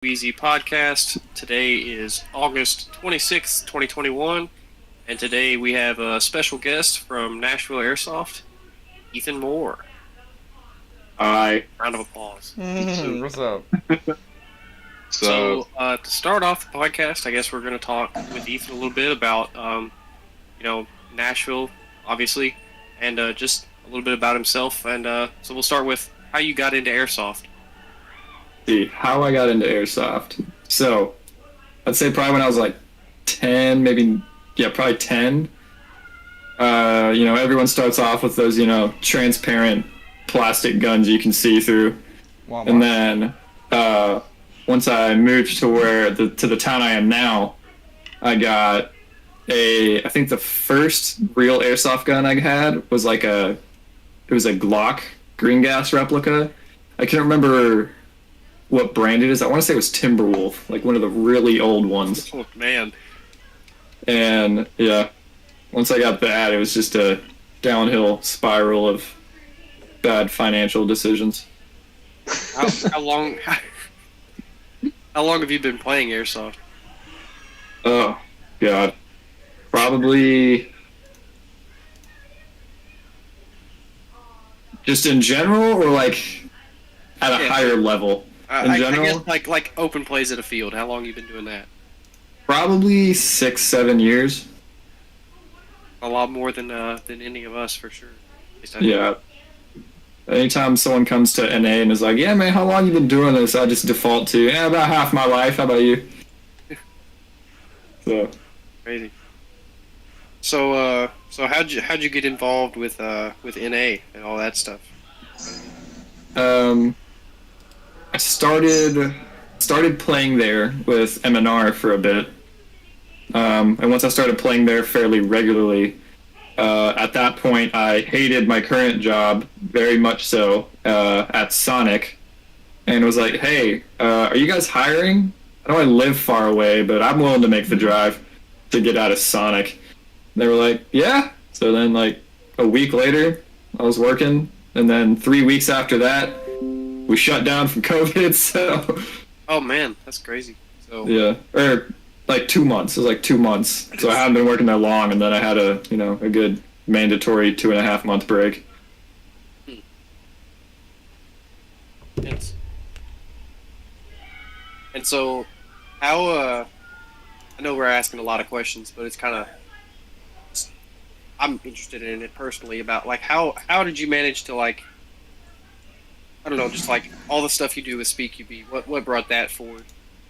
Wheezy Podcast. Today is August 26th, 2021, and today we have a special guest from Nashville Airsoft, Ethan Moore. Hi. Round of applause. What's up? So, to start off the podcast, I guess we're going to talk with Ethan a little bit about, Nashville, obviously, and just a little bit about himself. And so we'll start with how you got into Airsoft. See, how I got into Airsoft. So, I'd say probably when I was like 10, probably 10. Everyone starts off with those, transparent plastic guns you can see through. Walmart. And then, once I moved to the town I am now, I got I think the first real Airsoft gun I had was it was a Glock green gas replica. I can't remember what brand it is. I want to say it was Timberwolf, like one of the really old ones. Oh, man. And yeah, once I got that, it was just a downhill spiral of bad financial decisions. How long have you been playing Airsoft? Oh, God. Probably just in general, or like at a higher level? In general, I guess like open plays at a field. How long have you been doing that? probably 6-7 years. A lot more than any of us, for sure. At least I Yeah. Anytime someone comes to NA and is like, "Yeah, man, how long you been doing this?" I just default to, "Yeah, about half my life. How about you?" So, Crazy. So how'd you get involved with NA and all that stuff? I started playing there with MNR for a bit, and once I started playing there fairly regularly, at that point I hated my current job very much so at Sonic, and was like, "Hey, are you guys hiring? I know I live far away, but I'm willing to make the drive to get out of Sonic." And they were like, "Yeah." So then, like a week later, I was working, and then 3 weeks after that, we shut down from COVID. So Oh man, that's crazy. So yeah, or like 2 months. It was like 2 months. So I hadn't been working that long, and then I had a good mandatory 2.5 month break. Yes. And so, how? I know we're asking a lot of questions, but it's kind of I'm interested in it personally about like how did you manage to like I don't know, just like all the stuff you do with SpeakQB. What brought that forward?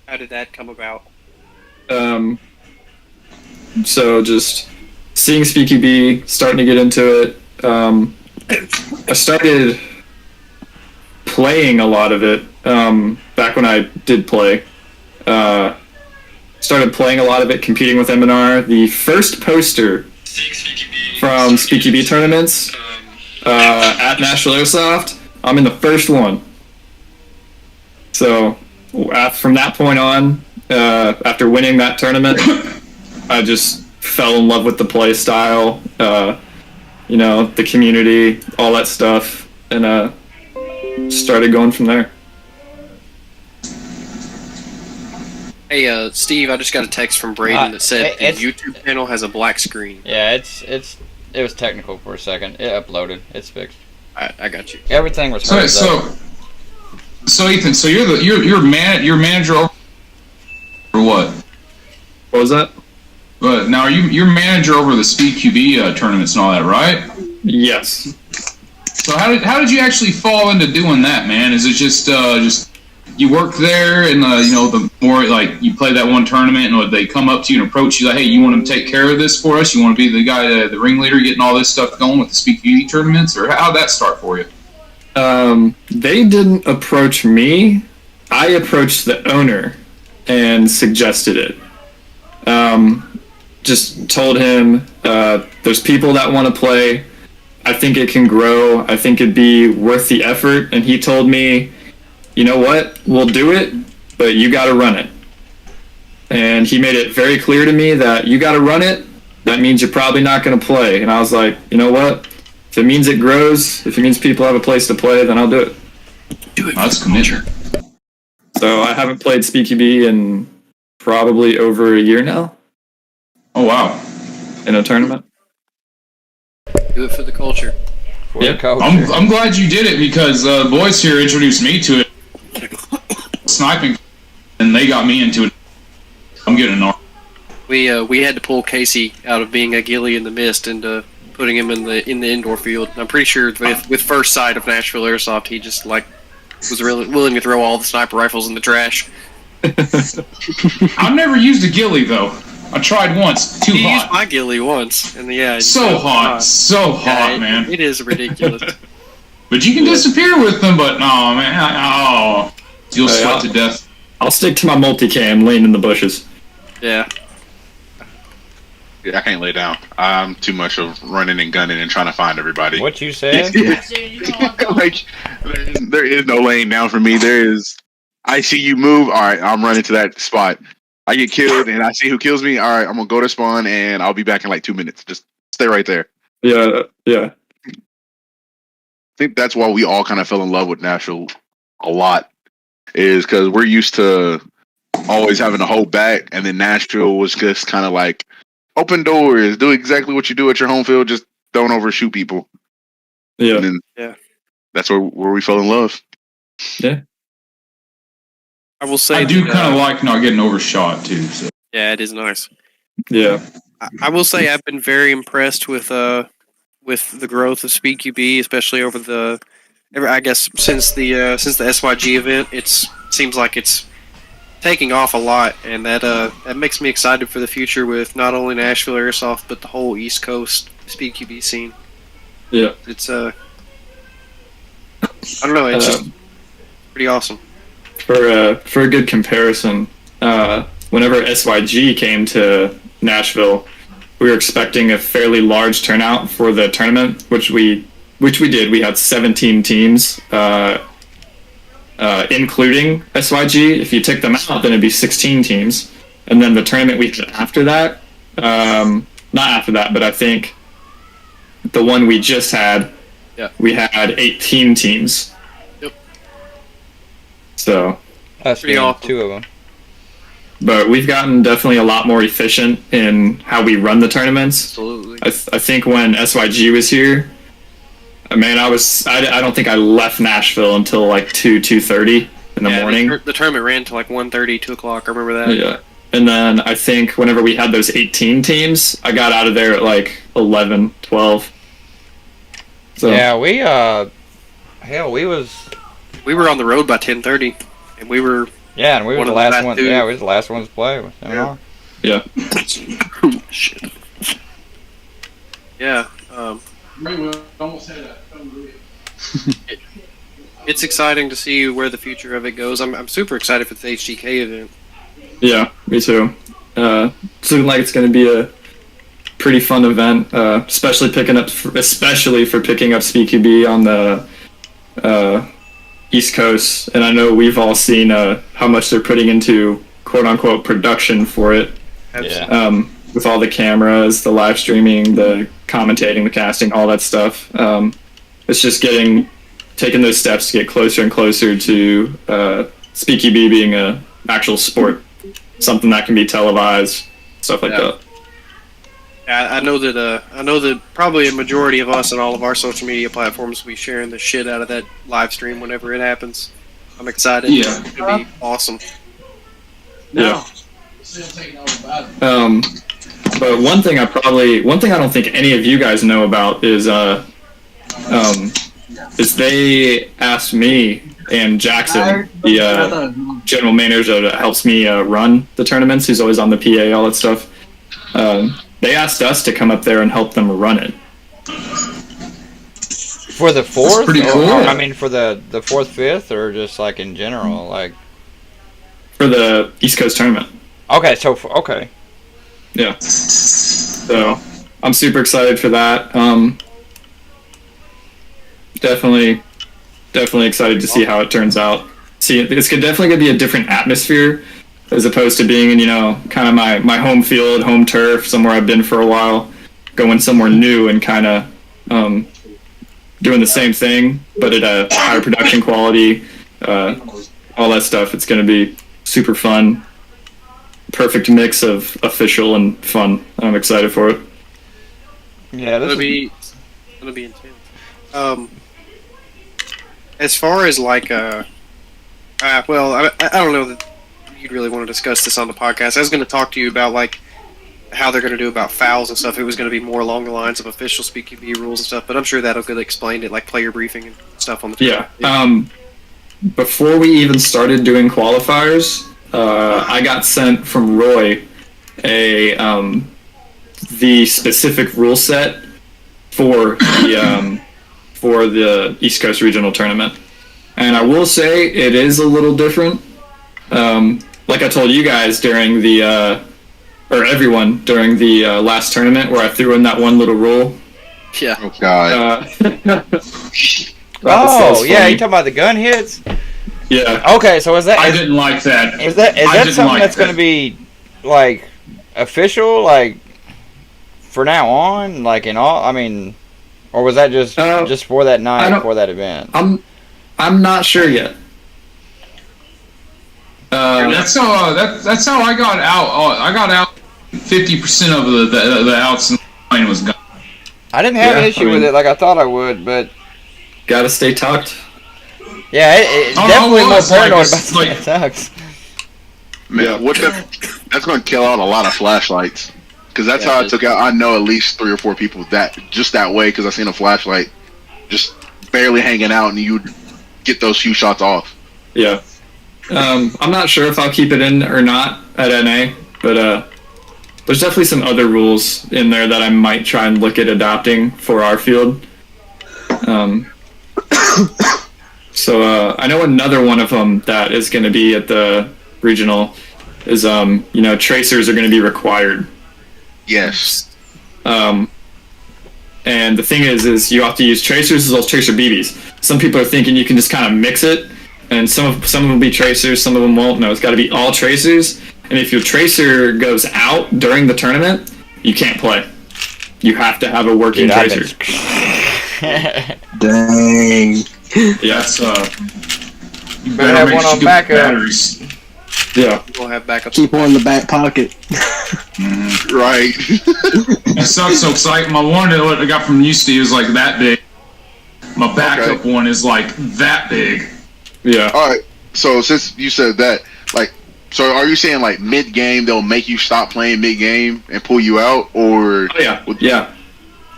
How did that come about? So just seeing SpeakQB, starting to get into it. I started playing a lot of it back when I did play. Started playing a lot of it, competing with MNR. The first poster from SpeakQB tournaments at Nashville Airsoft, I'm in the first one. So from that point on, after winning that tournament, I just fell in love with the play style, the community, all that stuff, and started going from there. Hey, Steve, I just got a text from Braden that said the YouTube channel has a black screen. Yeah, it was technical for a second. It uploaded. It's fixed. I got you. Everything was So Ethan, so you're manager over or what? What was that? Now you're manager over the SpeedQB tournaments and all that, right? Yes. So how did you actually fall into doing that, man? Is it just you work there and the more like you play that one tournament and they come up to you and approach you like, "Hey, you want to take care of this for us? You want to be the guy, the ringleader, getting all this stuff going with the SpeakQB tournaments?" Or how'd that start for you? They didn't approach me. I approached the owner and suggested it. Just told him, there's people that want to play. I think it can grow. I think it'd be worth the effort. And he told me, "You know what? We'll do it, but you got to run it." And he made it very clear to me that you got to run it. That means you're probably not going to play. And I was like, "You know what? If it means it grows, if it means people have a place to play, then I'll do it." Do it. That's commitment. So I haven't played SpeakyB in probably over a year now Oh wow. in a tournament. Do it for the culture. For Yep. the culture. I'm glad you did it because the boys here introduced me to it. Sniping, and they got me into it. I'm getting an arm. We had to pull Casey out of being a ghillie in the mist and putting him in the indoor field. I'm pretty sure with first sight of Nashville Airsoft, he just like was really willing to throw all the sniper rifles in the trash. I've never used a ghillie though. I tried once. Too He used hot. my ghillie once, and yeah, So hot. So hot, Yeah, man. It is ridiculous. But you can disappear with them. But no, man. You'll Hey, sweat to death. I'll stick to my multicam, laying in the bushes. Yeah. Yeah, I can't lay down. I'm too much of running and gunning and trying to find everybody. What you said? Like, there is no laying down for me. There is. I see you move. All right, I'm running to that spot. I get killed, and I see who kills me. All right, I'm gonna go to spawn, and I'll be back in like 2 minutes. Just stay right there. Yeah. I think that's why we all kind of fell in love with Nashville a lot, is because we're used to always having to hold back, and then Nashville was just kind of like open doors, do exactly what you do at your home field, just don't overshoot people. Yeah. And then Yeah. that's where we fell in love. I will say I do that, kind of like not getting overshot too. So. yeah, it is nice. Yeah. I will say I've been very impressed with the growth of SpeedQB, especially over I guess since the SYG event. Seems like it's taking off a lot, and that makes me excited for the future with not only Nashville Airsoft but the whole East Coast SpeedQB scene. Yeah. It's I don't know, it's just Um, pretty awesome. For a good comparison, whenever SYG came to Nashville, we were expecting a fairly large turnout for the tournament, which we did. We had 17 teams, including SYG. If you took them out, then it'd be 16 teams. And then the tournament we had after that, not after that, but I think the one we just had, Yeah. we had 18 teams. Yep. So, Us Pretty being awesome. 2 of them. but we've gotten definitely a lot more efficient in how we run the tournaments. Absolutely. I think when SYG was here, man, I don't think I left Nashville until like 2:30 in the morning. The tournament ran to like 1:30, 2 o'clock. I remember that. Yeah. And then I think whenever we had those 18 teams, I got out of there at like 11, 12. So, Yeah, we was We were on the road by 10:30, and we were yeah, and we were One the of the last last one. two. Yeah, we was the last ones to play with MNR. yeah. shit. Yeah. It's exciting to see where the future of it goes. I'm super excited for the HGK event. Yeah, me too. It's looking like it's going to be a pretty fun event, especially for picking up SpeedQB on the East Coast. And I know we've all seen how much they're putting into quote unquote production for it, Yeah. with all the cameras, the live streaming, the commentating, the casting, all that stuff. It's just taking those steps to get closer and closer to SpeedQB being a actual sport, something that can be televised, stuff like Yeah. that. I know that probably a majority of us and all of our social media platforms will be sharing the shit out of that live stream whenever it happens. I'm excited. Yeah. It's gonna be awesome. Yeah. But one thing I don't think any of you guys know about is they asked me and Jackson, the general manager that helps me run the tournaments, who's always on the PA, all that stuff. They asked us to come up there and help them run it. For the 4th? pretty Or- cool. I mean, for the 4th, 5th, or just like in general? Like, For the East Coast tournament. okay, okay. Yeah. So I'm super excited for that. Definitely excited to see how it turns out. See, it's definitely gonna be a different atmosphere as opposed to being in, kind of my home field, home turf, somewhere I've been for a while, going somewhere new and kind of doing the same thing, but at a higher production quality, all that stuff. It's going to be super fun. Perfect mix of official and fun. I'm excited for it. Yeah, It'll be intense. As far as like well, I don't know that you'd really want to discuss this on the podcast. I was going to talk to you about like how they're going to do about fouls and stuff. It was going to be more along the lines of official speaking B rules and stuff, but I'm sure that'll get explained at like player briefing and stuff on the Yeah. Before we even started doing qualifiers, I got sent from Roy the specific rule set for the East Coast Regional Tournament, and I will say it is a little different. Like I told you guys during the or everyone during the last tournament where I threw in that one little rule. Yeah. Oh God. Oh, yeah, you talking about the gun hits? Yeah. Okay, so is that I didn't like that. is that something that's going to be like official, like for now on, like in all? I mean, or was that just for that night, for that event? I'm not sure yet. That's how I got out. I got out 50% of the outs in the line was gone. I didn't have an issue with it like I thought I would, but Gotta stay tucked. yeah, it's Oh, definitely no, more it's like- paranoid it's about like- the attacks. Man, that's going to kill out a lot of flashlights. Because that's how I took out. I know at least 3 or 4 people that way. Because I seen a flashlight just barely hanging out, and you'd get those few shots off. Yeah. I'm not sure if I'll keep it in or not at NA, but there's definitely some other rules in there that I might try and look at adopting for our field. So I know another one of them that is going to be at the regional is tracers are going to be required. Yes. And the thing is you have to use tracers as well as tracer BBs. Some people are thinking you can just kind of mix it, and some of them will be tracers, some of them won't. No, it's got to be all tracers. And if your tracer goes out during the tournament, you can't play. You have to have a working tracer. Dang. Yeah. That's you Better have make one sure on you get backup. batteries. Yeah. We'll have backups. Keep one in the back pocket. Right. It sucks so exciting. My one that I got from UC is like that big. My backup one is like that big. Yeah. All right. So since you said that, like, so are you saying like mid game they'll make you stop playing mid game and pull you out, or? Oh, yeah. Yeah.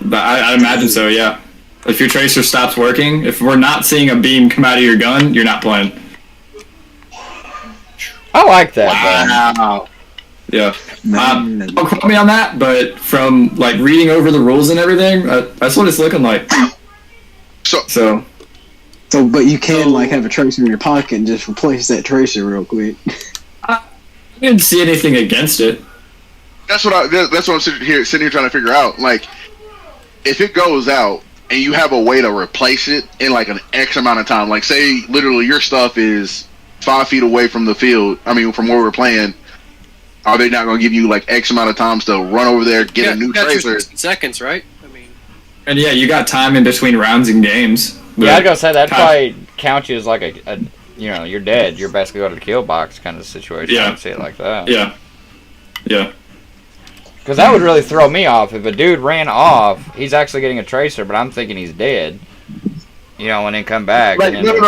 But I imagine so. Yeah. If your tracer stops working, if we're not seeing a beam come out of your gun, you're not playing. I like that. Wow. Yeah. Man. Don't quote me on that, but from like reading over the rules and everything, that's what it's looking like. So So But you can like have a tracer in your pocket and just replace that tracer real quick. I didn't see anything against it. that's what I'm sitting here trying to figure out. Like, if it goes out and you have a way to replace it in like an X amount of time, like say literally your stuff is 5 feet away from the field. I mean, from where we're playing. Are they not going to give you like X amount of times to run over there, get a new you got tracer? 60 seconds, right? I mean, And yeah, you got time in between rounds and games. Yeah, I was gonna say that'd probably count you as like a you're dead. You're basically going to the kill box kind of situation. Yeah. I would see it like that. Yeah. Yeah. Because that would really throw me off. If a dude ran off, he's actually getting a tracer, but I'm thinking he's dead. And then come back. Like, and then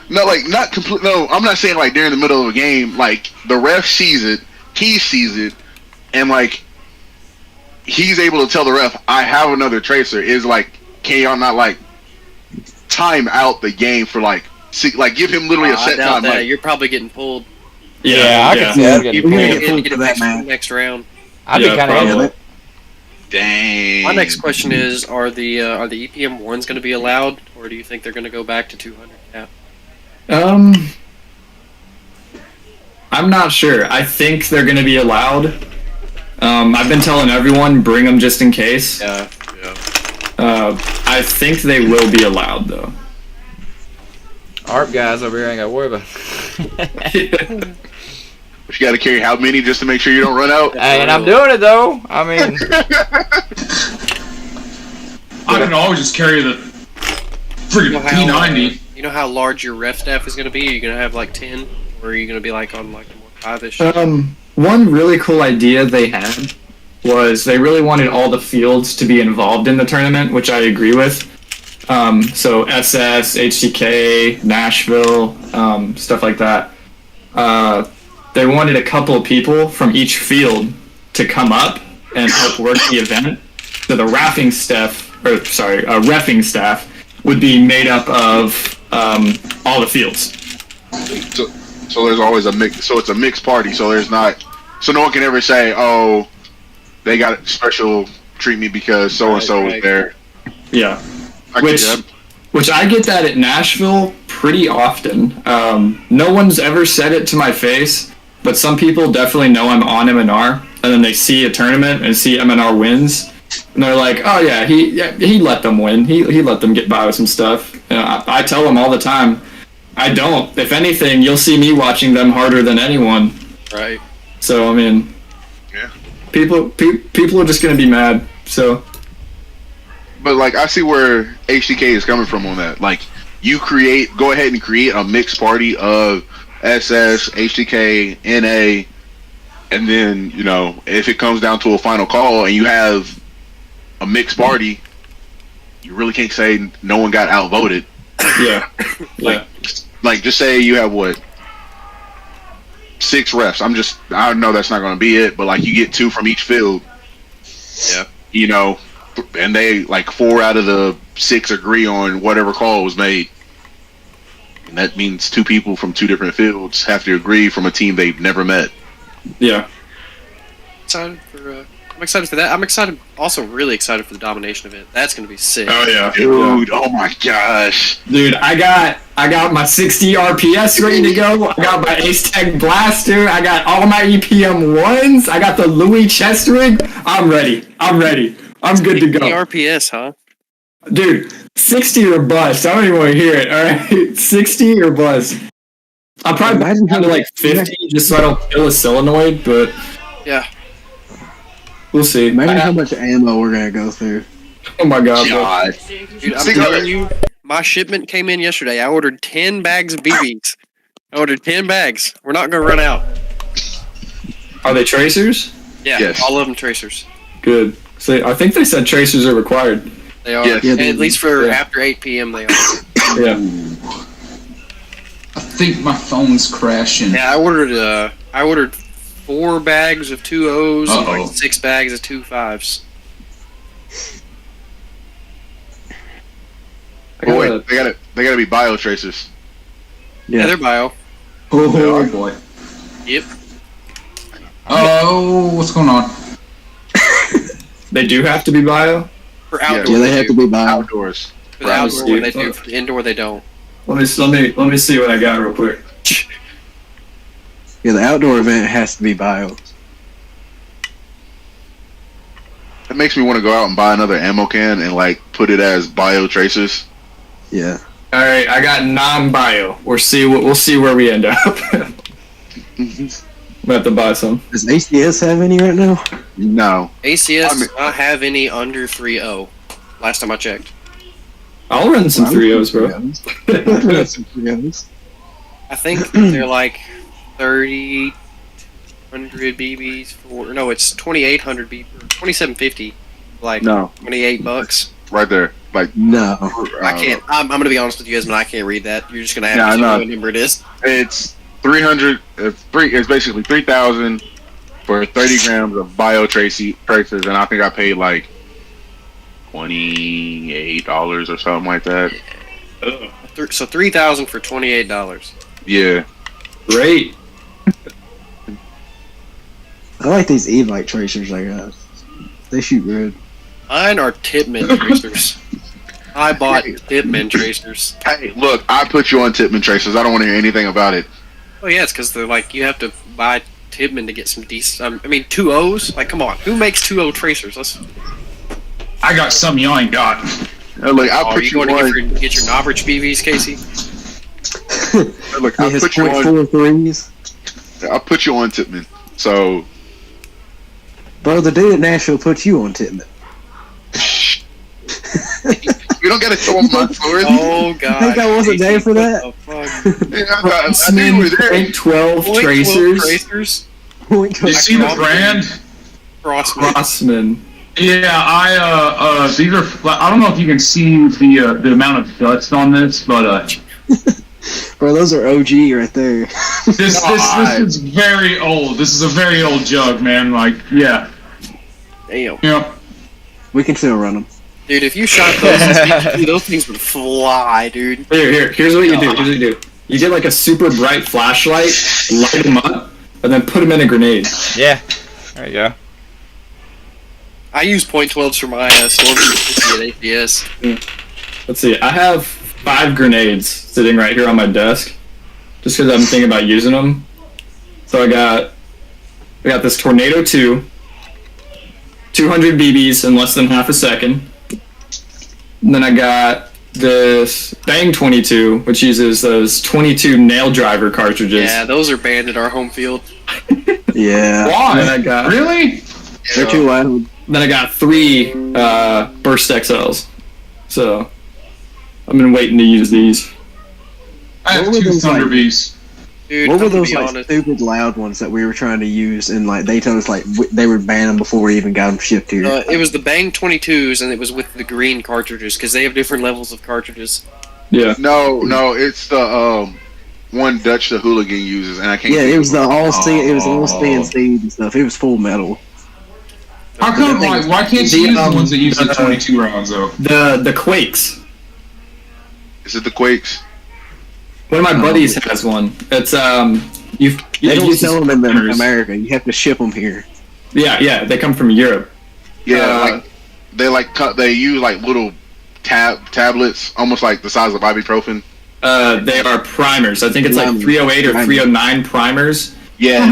no, like not complete. No, I'm not saying like during the middle of a game. Like the ref sees it, he sees it, and like he's able to tell the ref, "I have another tracer." Is like, can y'all not like time out the game for like give him literally a I set doubt time? that. Like, You're probably getting pulled. Yeah, I can see Yeah. that getting We're gonna pulled. get pulled Get for a that, fix man. next round. I'd be Yeah, kind of probably. into it. dang. My next question is: Are the EPM ones going to be allowed, or do you think they're going to go back to 200? Yeah. I'm not sure. I think they're going to be allowed. I've been telling everyone, bring them just in case. Yeah. I think they will be allowed, though. ARP guys over here ain't got to worry about it. But you got to carry how many just to make sure you don't run out? Hey, and I'm doing it, though. I mean, I can always just carry the You know friggin' how, P90. you know how large your ref staff is going to be? Are you going to have like 10, or are you going to be like on like more 5-ish? One really cool idea they had was they really wanted all the fields to be involved in the tournament, which I agree with. So SS, HTK, Nashville, stuff like that. They wanted a couple of people from each field to come up and help work the event. So the reffing staff would be made up of all the fields. So there's always a mix. So it's a mixed party. So there's not. So no one can ever say, "Oh, they got special treatment because so and so was there." Yeah. Which I get that at Nashville pretty often. No one's ever said it to my face, but some people definitely know I'm on MNR, and then they see a tournament and see MNR wins, and they're like, "Oh yeah, he let them win. He let them get by with some stuff." And I tell them all the time, I don't. If anything, you'll see me watching them harder than anyone. Right. So I mean, yeah, people are just gonna be mad. So. But like, I see where HTK is coming from on that. Like, go ahead and create a mixed party of SS, HTK, NA, and then, you know, if it comes down to a final call and you have a mixed party, you really can't say no one got outvoted. Yeah. Like just say you have 6 refs. I know that's not going to be it, but like you get 2 from each field. Yeah. You know, and they like 4 out of the 6 agree on whatever call was made. And that means 2 people from 2 different fields have to agree from a team they've never met. Yeah. I'm excited for that. I'm also really excited for the domination event. That's going to be sick. Oh yeah, dude! Oh my gosh, dude! I got my 60 RPS ready to go. I got my Ace Tech Blaster. I got all my EPM ones. I got the Louis chest rig. I'm ready. I'm good to go. RPS, huh? Dude, 60 or bust. I don't even want to hear it. All right, 60 or bust. I'll probably imagine down to like 50 just so I don't kill a solenoid, but yeah. We'll see. Imagine how much ammo we're gonna go through. Oh my god. Dude, I'm telling you, my shipment came in yesterday. I ordered 10 bags of BBs. I ordered 10 bags. We're not gonna run out. Are they tracers? Yeah, yes. All of them tracers. Good. So I think they said tracers are required. They are. Yes. Yeah, at least for after 8 p.m. they are. Yeah. I think my phone's crashing. Yeah, I ordered 4 bags of 2 O's and like 6 bags of 2 5s. Oh wait, they gotta be bio tracers. Yeah, they're bio. Oh boy. Yep. Oh, what's going on? They do have to be bio? For outdoor, Yeah, they have to be bio. Outdoors. For the outdoor, they do. For the indoor, they don't. Let me see what I got real quick. Yeah, the outdoor event has to be bio. It makes me want to go out and buy another ammo can and like put it as bio tracers. Yeah. All right, I got non-bio. We'll see where we end up. I'm gonna have to buy some. Does ACS have any right now? No. ACS does not have any under 3.0. Last time I checked. I'll run some 3.0s, bro. I'll run some 3.0s. I think they're like 3,200 BBs for. No, it's 2,800 BB. 2,750. Like No. $28. Right there. Like No. I can't. I'm gonna be honest with you guys, man. I can't read that. You're just gonna have Yeah, to I tell know. me what number it is. It's 300. It's basically 3,000 for 30 grams of bio tracers, and I think I paid like $28 or something like that. So 3,000 for $28. Yeah. Great. I like these Evite tracers I got. They shoot good. Mine are Tipman tracers. I bought Tipman tracers. Hey, look, I put you on Tipman tracers. I don't want to hear anything about it. Oh yeah, it's because they're like you have to buy Tipman to get some decent. 2 O's. Like, come on, who makes 2 O tracers? I got something y'all ain't got. Look, I Are put you you going to on. get your Novrich BVs, Casey? Look, He I has put you on. .43s. I put you on Tipman. So Bro, the dude at Nashville put you on Titman. You don't gotta show them my source. Oh god! think I wasn't there for that? What the fuck? Yeah, I knew you were there. Point 12 Point 12 tracers. tracers. You see the brand? Crossman. Crossman. Yeah, these are. I don't know if you can see the amount of dust on this, but Bro, those are OG right there. this is very old. This is a very old jug, man. Like, yeah, Damn. yeah. We can still run them. Dude, if you shot those, those things would fly, dude. Here's what you do. Here's what you do. You get like a super bright flashlight, light them up, and then put them in a grenade. Yeah. There you go. I use .12s for my Stormtrooper at APS. Let's see. I have 5 grenades sitting right here on my desk, just because I'm thinking about using them. So I got this Tornado 2, 200 BBs in less than half a second. And then I got this Bang 22, which uses those 22 nail driver cartridges. Yeah, those are banned at our home field. Yeah. Why? And then I got Really? They're too loud. Then I got 3 Burst XLs. So I've been waiting to use these. I have What were 2 those, Thunder like- Beasts. Dude, What were I'm gonna those be like honest. stupid loud ones that we were trying to use in like Daytona's? Like they were banning them before we even got them shipped here. It was the Bang 22s, and it was with the green cartridges because they have different levels of cartridges. Yeah. No, it's the one Dutch the Hooligan uses, and I can't. Yeah, think it was of the all C. It was all Oh. CNC and stuff. It was full metal. How come? Like, why can't you use the ones that use the the- 22 rounds though? The Quakes. Is it the Quakes? One of my buddies has one. It's They don't use sell them in runners. America. You have to ship them here. Yeah, they come from Europe. Yeah, they use like little tablets, almost like the size of ibuprofen. They are primers. I think it's like 308 or 309 primers. Yeah,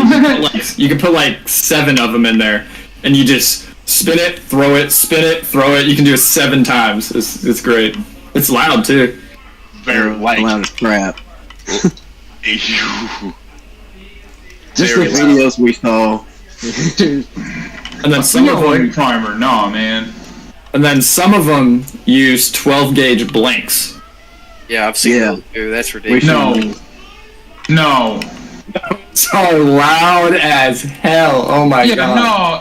You can put like 7 of them in there, and you just spin it, throw it, spin it, throw it. You can do it 7 times. It's great. It's loud too. very light. Loud as crap. Just the Very loud. videos we saw. And then some of them, Primer, nah, man. some of them use 12 gauge blanks. Yeah, I've seen Yeah. those too. That's We ridiculous. No. So loud as hell. Oh my Yeah, god.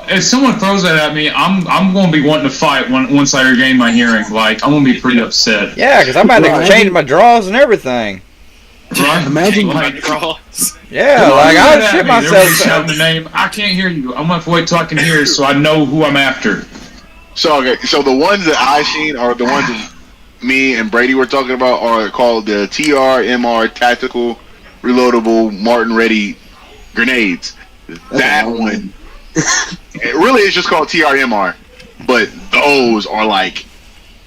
no. If someone throws that at me, I'm going to be wanting to fight once I regain my hearing. Like, I'm going to be pretty upset. Yeah, because I'm about to Right. change my draws and everything. Right? Imagine like, Draws. Yeah, Come on, like do I that shit at me. Everybody's myself. shouting the name. I can't hear you. I'm going to have to wait till I can hear so I know who I'm after. So the ones that I've seen are the ones that me and Brady were talking about are called the TRMR Tactical Reloadable Martin Ready Grenades. That one, it really is just called TRMR, but those are like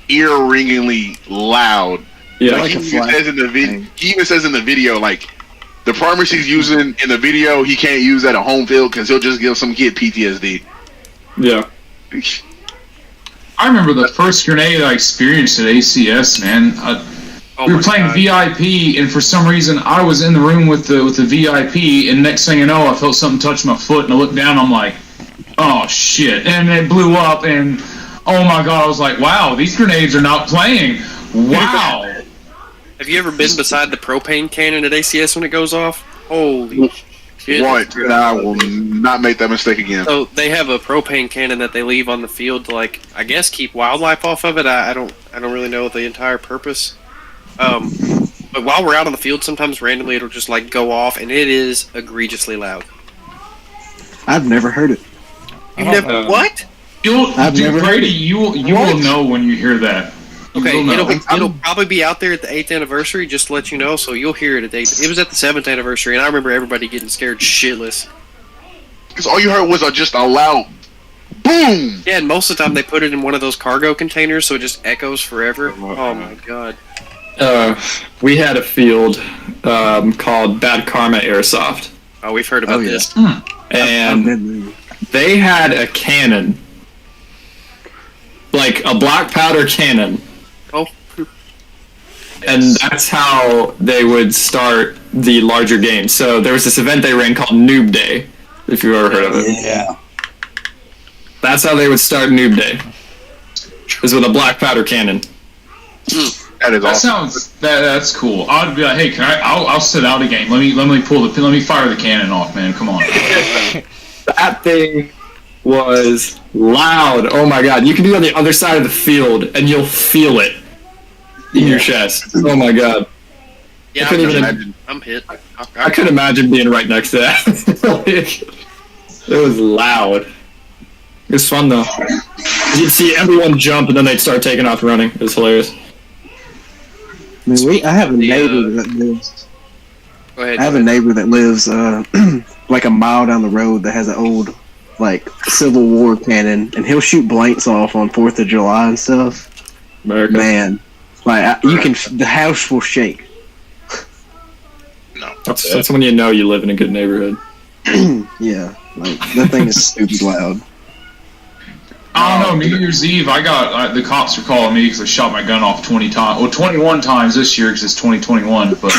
ear-ringingly loud. Yeah. Like like a he even flat says in the thing. he even says in the video, like the primers he's using in the video, he can't use at a home field because he'll just give some kid PTSD. Yeah. I remember the first grenade I experienced at ACS, man. Oh We my were playing God. VIP, and for some reason, I was in the room with the VIP, and next thing you know, I felt something touch my foot, and I looked down, I'm like, oh shit, and it blew up, and oh my god, I was like, wow, these grenades are not playing. Wow. Have you ever been beside the propane cannon at ACS when it goes off? Holy shit! Once, and I will not make that mistake again. So they have a propane cannon that they leave on the field to, like, I guess keep wildlife off of it. I don't really know the entire purpose. But while we're out on the field, sometimes randomly it'll just like go off, and it is egregiously loud. I've never heard it. You never what? I've Dude, never heard Brady, it. you will know when you hear that. You Okay, will know. it'll probably be out there at the 8th anniversary, just to let you know. So you'll hear it at the 8th. It was at the 7th anniversary, and I remember everybody getting scared shitless. Because all you heard was just a loud boom. Yeah, and most of the time they put it in one of those cargo containers, so it just echoes forever. Oh my god. We had a field called Bad Karma Airsoft, Oh, we've heard about Oh, yeah. this. I've and been there. they had a cannon, like a black powder cannon, Oh, and that's how they would start the larger games. So there was this event they ran called Noob Day, if you've ever heard of it. Yeah. That's how they would start Noob Day, is with a black powder cannon. That is That awesome. that's cool. I'd be like, hey, I'll sit out a game. Let me fire the cannon off, man. Come on. That thing was loud. Oh my god. You can be on the other side of the field and you'll feel it in your chest. Oh my god. Yeah, I couldn't even I'm hit. I couldn't imagine being right next to that. It was loud. It was fun though. You'd see everyone jump and then they'd start taking off running. It was hilarious. I mean, I have a neighbor that lives. Go ahead. I have a neighbor that lives like a mile down the road that has an old like Civil War cannon, and he'll shoot blanks off on 4th of July and stuff. America. Man, like the house will shake. No. That's when you know you live in a good neighborhood. Yeah, like that thing is stupid loud. I don't know. New Year's Eve, I got the cops were calling me because I shot my gun off 20 times. Well, 21 times this year because it's 2021. But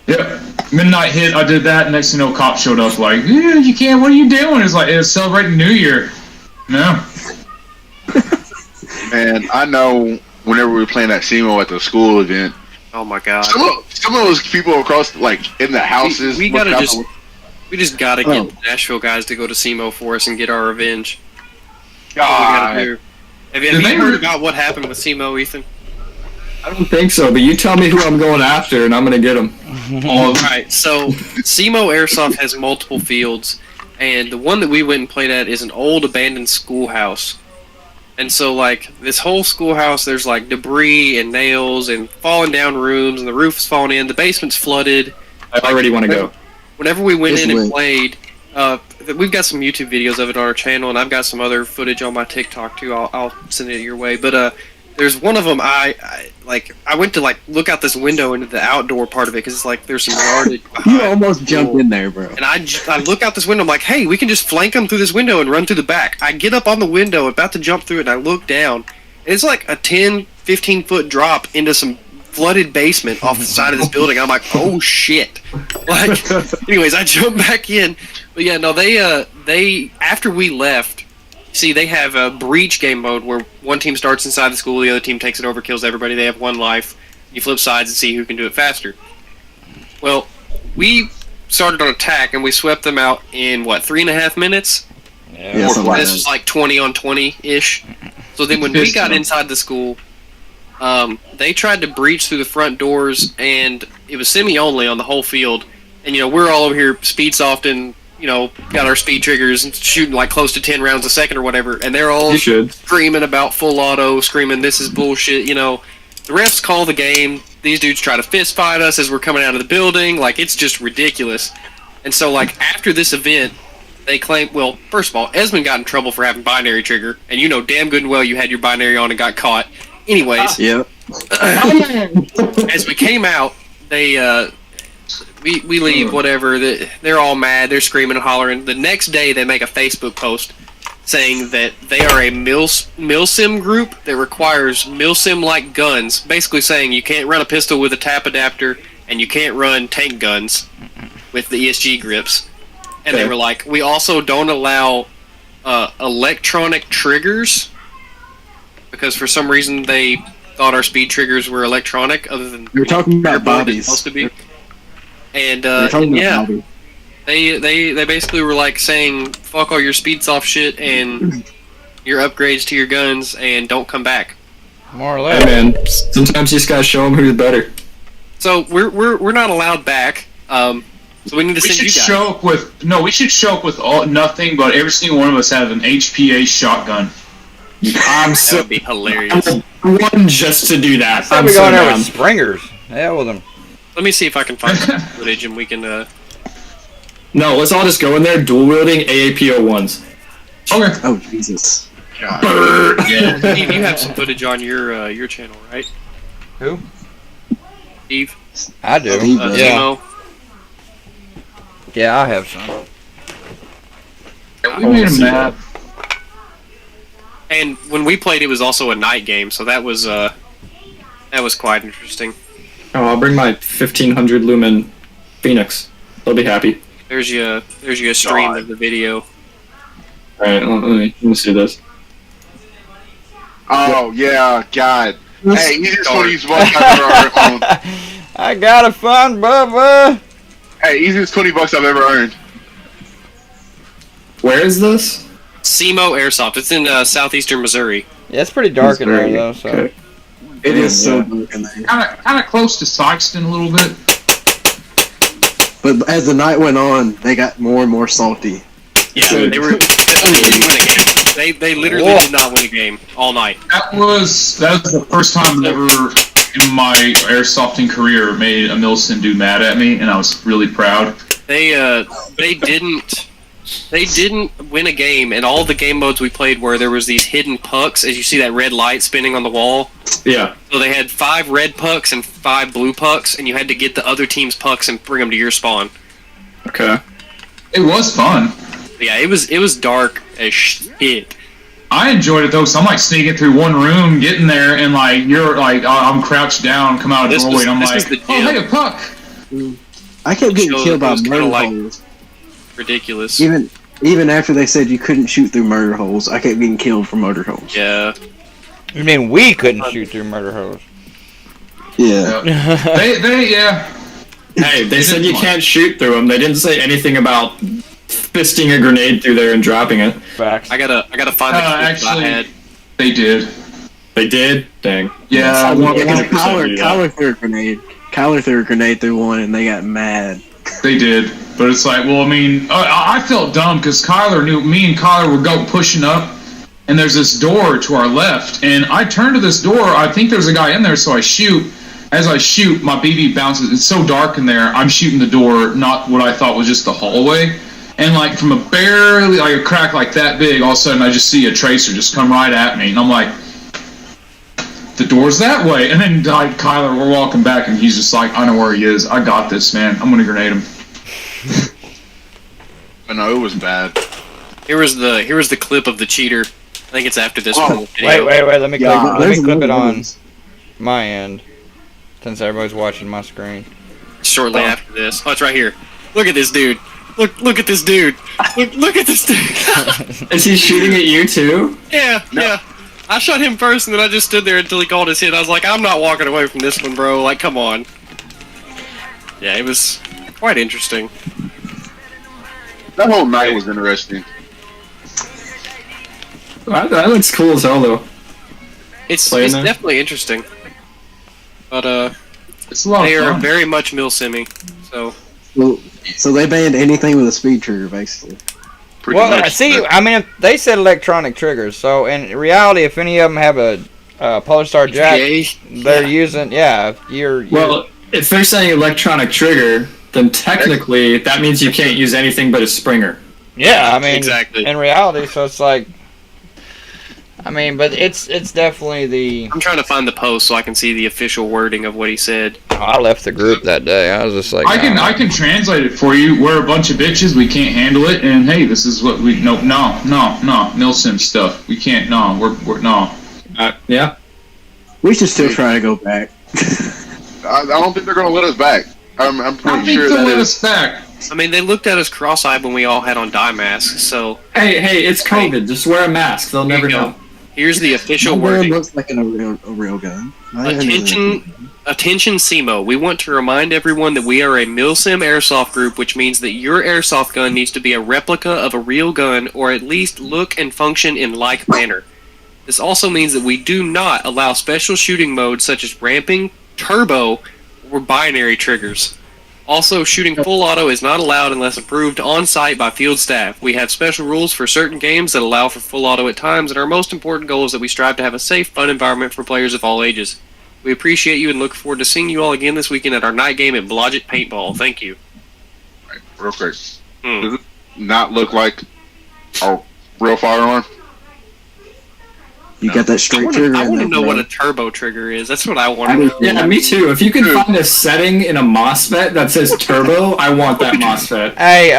yeah, midnight hit. I did that. Next thing you know, cops showed up like, yeah, you can't. What are you doing? It's like it's celebrating New Year. No. Man, I know whenever we were playing that SEMO at the school event, Oh my god. some of those people across, like, in the houses. We gotta just gotta Oh. get Nashville guys to go to SEMO for us and get our revenge. God. All we gotta do. Have Did you they heard re- about what happened with SEMO, Ethan? I don't think so, but you tell me who I'm going after and I'm gonna get him. All right. So SEMO Airsoft has multiple fields, and the one that we went and played at is an old abandoned schoolhouse. And so, like, this whole schoolhouse, there's like debris and nails and falling down rooms, and the roof is falling in. The basement's flooded. I already want to go. Whenever we went This in and way. played, we've got some YouTube videos of it on our channel, and I've got some other footage on my TikTok too. I'll send it your way. But there's one of them. I went to like look out this window into the outdoor part of it because it's like there's some yardage You behind. almost jumped in there, bro. And I look out this window. I'm like, hey, we can just flank them through this window and run through the back. I get up on the window, about to jump through it, and I look down. And it's like a 10, 15-foot drop into some flooded basement off the side of this building. I'm like, oh shit! Like, anyways, I jump back in. But yeah, no, they after we left, see, they have a breach game mode where one team starts inside the school, the other team takes it over, kills everybody. They have one life. You flip sides and see who can do it faster. Well, we started on attack and we swept them out in what 3.5 minutes. Yeah, something like This that. was like 20 on 20 ish. So then when we got inside the school, they tried to breach through the front doors, and it was semi only on the whole field. And we're all over here speed softing, got our speed triggers and shooting like close to 10 rounds a second or whatever, and they're all You should. screaming about full auto, screaming this is bullshit. The refs call the game. These dudes try to fist fight us as we're coming out of the building. Like, it's just ridiculous. And so, like, after this event, they claim, well, first of all, Esmond got in trouble for having binary trigger, and you know damn good and well you had your binary on and got caught. Anyways, Yep. as we came out, they we leave, whatever. They're all mad. They're screaming and hollering. The next day, they make a Facebook post saying that they are a milsim group that requires milsim-like guns, basically saying you can't run a pistol with a tap adapter and you can't run tank guns with the ESG grips. And they Okay. were like, we also don't allow electronic triggers because for some reason they thought our speed triggers were electronic, other than We were talking about airborne it's bodies. supposed to be. And We were talking yeah, about bodies. they basically were like saying, fuck all your speed soft shit and your upgrades to your guns and don't come back. More or Hey less. man, sometimes you just gotta show them who's better. So we're not allowed back. So we need to We send should you guys. show up with all nothing, but every single one of us have an HPA shotgun. I'm That so would be hilarious. one just to do that. Said I'm we so go in there down. with Springers. Hell with them. Let me see if I can find some footage and we can. No, let's all just go in there dual wielding AAPO1s. Okay. Oh Jesus! Yeah. Steve, you have some footage on your channel, right? Who? Steve. I do. Yeah. Timo. Yeah, I have some. We made a map. And when we played, it was also a night game, so that was quite interesting. Oh, I'll bring my 1500 lumen Phoenix. They'll be happy. There's your stream God. of the video. Alright, let me see this. Oh yeah, God. Hey, easiest 20 bucks I've ever earned. I got a fun, Bubba. Hey, easiest 20 bucks I've ever earned. Where is this? SEMO Airsoft. It's in southeastern Missouri. Yeah, it's pretty dark in there though. So Okay. It is so Yeah. dark in there. Kind of close to Sykeston a little bit. But as the night went on, they got more and more salty. Yeah, Good. they didn't win a game. They literally Whoa. did not win a game all night. That was the first time I've ever in my airsofting career made a Milson dude mad at me, and I was really proud. They didn't win a game, and all the game modes we played were there was these hidden pucks, as you see that red light spinning on the wall. Yeah. So they had 5 red pucks and 5 blue pucks, and you had to get the other team's pucks and bring them to your spawn. Okay. It was fun. Yeah, it was dark as shit. I enjoyed it though, so I'm like sneaking through one room, getting there, and like you're like I'm crouched down, come out of the This doorway, was- and I'm this was like, the oh deal. hey, a puck. I kept getting Show killed that by was kinda murder like- holes. Ridiculous. Even after they said you couldn't shoot through murder holes, I kept getting killed from murder holes. Yeah. you mean we couldn't shoot through murder hose? Yeah. They yeah. Hey, they said you Come on. can't shoot through them. They didn't say anything about fisting a grenade through there and dropping it. Facts. I gotta find the clip I Actually, had. they did. They did? Dang. Yeah, I one- wouldn't 100% do that. Kyler threw a grenade. Kyler threw a grenade through one, and they got mad. They did, but it's like, well, I mean, I felt dumb because Kyler knew me and Kyler were pushing up, and there's this door to our left, and I turn to this door. I think there's a guy in there, so I shoot. As I shoot, my BB bounces. It's so dark in there. I'm shooting the door, not what I thought was just the hallway, and like from a barely like a crack like that big, all of a sudden I just see a tracer just come right at me, and I'm like, the door's that way. And then like Kyler, we're walking back, and he's just like, I know where he is. I got this, man. I'm gonna grenade him. But no, it was bad. Here was the clip of the cheater. I think it's after this Oh, one. Video. Wait. Let me Yeah, clip, let there's me clip it another on one. my end, since everybody's watching my screen. Shortly after this. Oh, it's right here. Look at this dude. Look at this dude. Look at this dude. Is he shooting at you too? Yeah. I shot him first, and then I just stood there until he called his hit. I was like, I'm not walking away from this one, bro. Like, come on. Yeah, it was quite interesting. That whole night was interesting. That looks cool as hell though. It's Playing there? definitely interesting. But It's a lot they of are fun. very much milsimmy. So Well, so they banned anything with a speed trigger, basically. Pretty Well, much. see, I mean, if they said electronic triggers, so in reality, if any of them have a Polestar jack, yay. they're using, yeah, you're Well, if they're saying electronic trigger, then technically that means you can't use anything but a Springer. yeah, I mean, Exactly. in reality, so it's like, I mean, but it's definitely the. I'm trying to find the post so I can see the official wording of what he said. I left the group that day. I was just like, I can translate it for you. We're a bunch of bitches. We can't handle it. And hey, this is what we no Milsim stuff. We can't. No, we're no. Yeah. We should still try to go back. I don't think they're going to let us back. I'm I pretty think sure they'll that let is. us back. I mean, they looked at us cross-eyed when we all had on dye masks. So Hey, it's COVID. Just wear a mask. They'll There never you go. know. Here's the official My gun wording. looks like a real gun. Attention SEMO, we want to remind everyone that we are a Milsim Airsoft group, which means that your airsoft gun needs to be a replica of a real gun, or at least look and function in like manner. This also means that we do not allow special shooting modes such as ramping, turbo, or binary triggers. Also, shooting full auto is not allowed unless approved on-site by field staff. We have special rules for certain games that allow for full auto at times, and our most important goal is that we strive to have a safe, fun environment for players of all ages. We appreciate you and look forward to seeing you all again this weekend at our night game at Blodgett Paintball. Thank you. Real quick. Hmm. Does it not look like a real firearm? You got that straight trigger. I in want to there, know bro. what a turbo trigger is. That's what I want I to do know. Yeah, me too. If you can find a setting in a MOSFET that says turbo, I want that MOSFET. hey,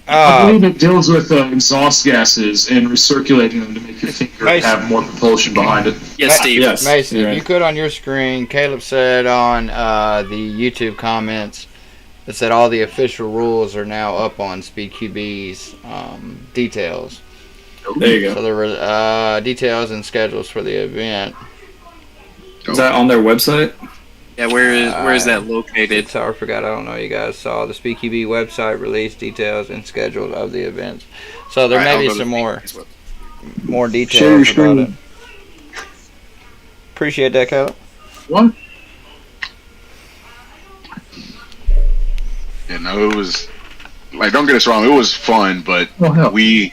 I believe it deals with exhaust gases and recirculating them to make your finger Mason. have more propulsion behind it. Yes, Steve. Yes. Mason, you're if you right. could on your screen, Caleb said on the YouTube comments that said all the official rules are now up on SpeedQB's details. There you So go. there were details and schedules for the event. Is that on their website? Yeah, where is that located? Tower forgot. I don't know. You guys saw the SpeakQB website release details and schedule of the events. So there may be some more details about it. Appreciate that, Caleb. What? You know, it was like, don't get us wrong, it was fun, but we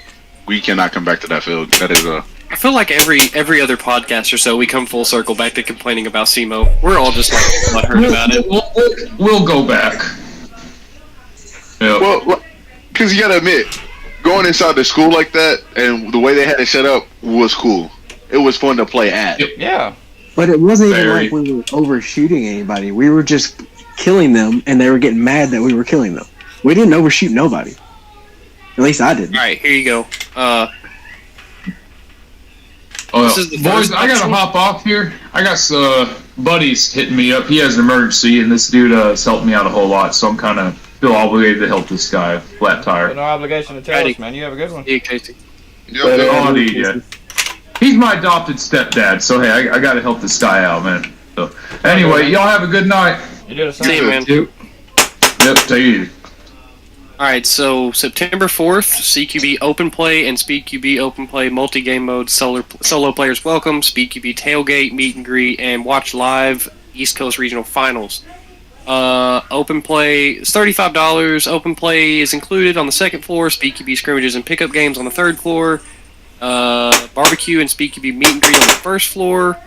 cannot come back to that field. That is I feel like every other podcast or so, we come full circle back to complaining about SEMO. We're all just like heard about it. We'll go back. Yeah. well, because you gotta admit, going inside the school like that and the way they had it set up was cool. It was fun to play at. Yeah. But it wasn't even Very. like we were overshooting anybody. We were just killing them, and they were getting mad that we were killing them. We didn't overshoot nobody. At least I didn't. All right, here you go. Oh, This is the boys, first I gotta option. hop off here. I got buddies hitting me up. He has an emergency, and this dude has helped me out a whole lot, so I'm kind of feel obligated to help this guy. Flat tire. No obligation to tell Ready. us, man. You have a good one. See you, Casey. Oh, dude, yeah. He's my adopted stepdad, so hey, I gotta help this guy out, man. So anyway, y'all have a good night. You do the See you, same. man. Yep, take it easy. All right, so September 4th, CQB Open Play and SpeedQB Open Play multi-game mode, solo players welcome, SpeedQB tailgate, meet and greet, and watch live East Coast Regional Finals. Open Play is $35. Open Play is included on the second floor, SpeedQB scrimmages and pickup games on the third floor, barbecue and SpeedQB meet and greet on the first floor,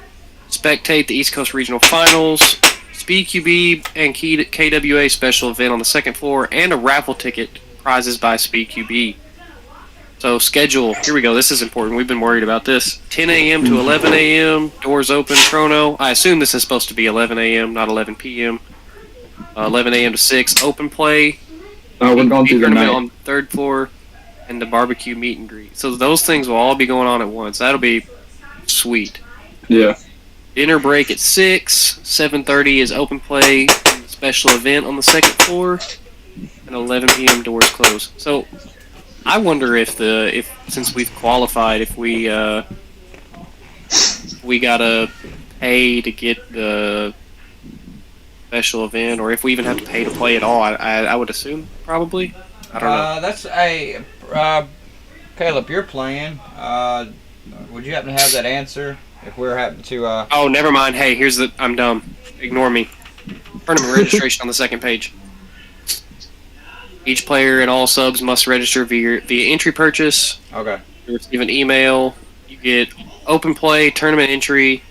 spectate the East Coast Regional Finals, SpeedQB and KWA special event on the second floor, and a raffle ticket, prizes by SpeedQB. So schedule, here we go, this is important, we've been worried about this. 10 a.m. to 11 a.m., doors open, chrono. I assume this is supposed to be 11 a.m., not 11 p.m. 11 a.m. to 6, open play. We're going through the tournament night. on the third floor, and the barbecue meet and greet. So those things will all be going on at once. That'll be sweet. Yeah. Dinner break at 6. 7:30 is open play. Special event on the second floor. And 11 p.m. doors close. So I wonder if since we've qualified, if we gotta pay to get the special event, or if we even have to pay to play at all. I would assume probably. I don't know. That's a Caleb. You're playing. Would you happen to have that answer? If we're happen to. Oh, never mind. Hey, I'm dumb. Ignore me. Tournament registration on the second page. Each player and all subs must register via entry purchase. Okay. You receive an email. You get open play, tournament entry,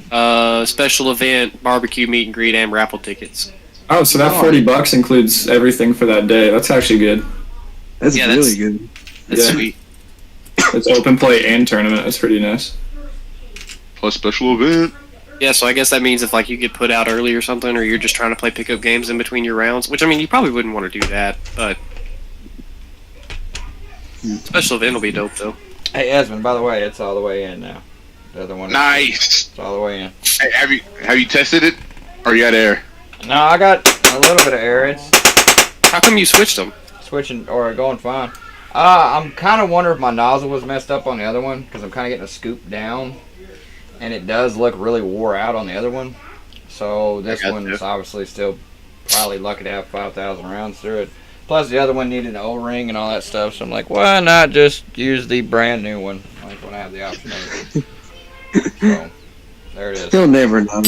special event, barbecue meet and greet, and raffle tickets. Oh, so that $40 includes everything for that day. That's actually good. That's Yeah, really good. That's Yeah. sweet. It's open play and tournament. That's pretty nice. Plus special event. Yeah, so I guess that means if like you get put out early or something, or you're just trying to play pickup games in between your rounds, which I mean you probably wouldn't want to do that, but special event will be dope though. Hey, Esmond. By the way, it's all the way in now. The other one. Nice. It's all the way in. Hey, have you tested it? Or you got air? No, I got a little bit of air. It's How come you switched them? switching or going fine. I'm kind of wondering if my nozzle was messed up on the other one because I'm kind of getting a scoop down, and it does look really wore out on the other one. So this I got one's you. obviously still probably lucky to have 5,000 rounds through it. Plus the other one needed an O-ring and all that stuff. So I'm like, why not just use the brand new one? Like when I have the option of it. So there it is. He'll never know.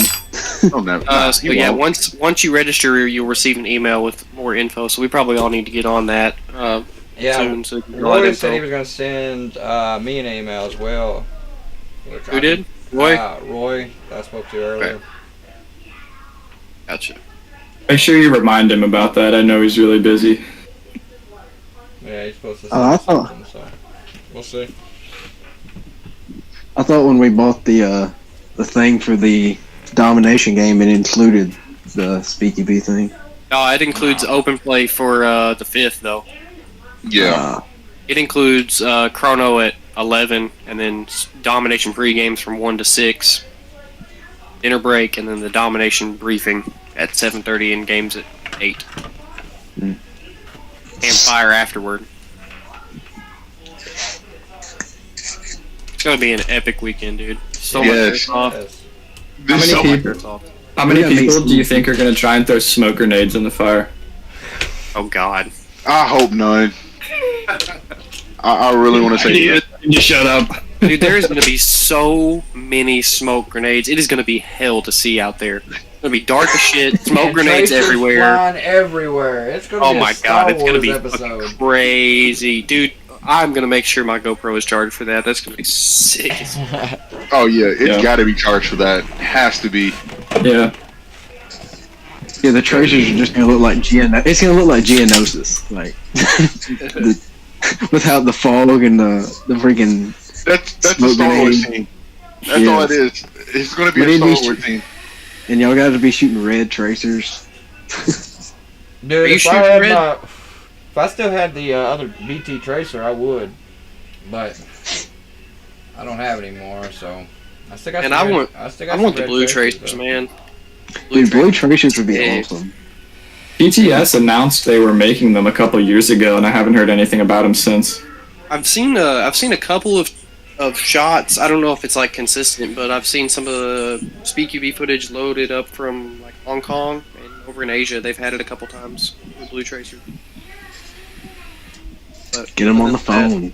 Oh, never. So yeah, once you register, you'll receive an email with more info. So we probably all need to get on that Yeah. soon. So we can get all that Roy said he info. was going to send me an email as well. which Who I did? Roy? Roy, that I spoke to earlier. Okay. Gotcha. Make sure you remind him about that. I know he's really busy. Yeah, he's supposed to Oh, I send thought- something, so we'll see. I thought when we bought the thing for the domination game, it included the SpeakyB thing. No, it includes open play for the 5th though. Yeah. It includes chrono at 11, and then domination pre-games from 1 to 6, dinner break, and then the domination briefing at 7:30, and games at 8. Mm. And fire afterward. It's gonna be an epic weekend, dude. So Yes. much off. Yes. How This many so- people? Airsoft. How many Yeah, makes people do you sense. think are gonna try and throw smoke grenades in the fire? Oh God. I hope none. I really want to say that. You shut up. Dude, there is going to be so many smoke grenades. It is going to be hell to see out there. It's going to be dark as shit. Smoke And grenades tracers everywhere. flying everywhere. It's gonna Oh be my a Star God, it's going to Wars be episode. fucking crazy, dude. I'm going to make sure my GoPro is charged for that. That's going to be sick. Oh yeah, it's Yeah. got to be charged for that. Has to be. Yeah. Yeah, the tracers are just gonna look like It's gonna look like Geonosis, like without the fog and the freaking. That's the Smoke Star Wars grenade. team. That's all it is. It's going to be But a it Star is- Wars team. And y'all got to be shooting red tracers. Dude, you if shooting I had red? if I still had the other BT Tracer, I would. But I don't have it anymore, so I still got. And some I red- want- still got I some want the red blue tracers, tracers, though. man. Dude, blue tracers would be Yeah. awesome. BTS announced they were making them a couple years ago, and I haven't heard anything about them since. I've seen a couple of shots. I don't know if it's like consistent, but I've seen some of the SpeedQB footage loaded up from like Hong Kong and over in Asia. They've had it a couple times with Blue Tracer. But Get them on the other than that, phone.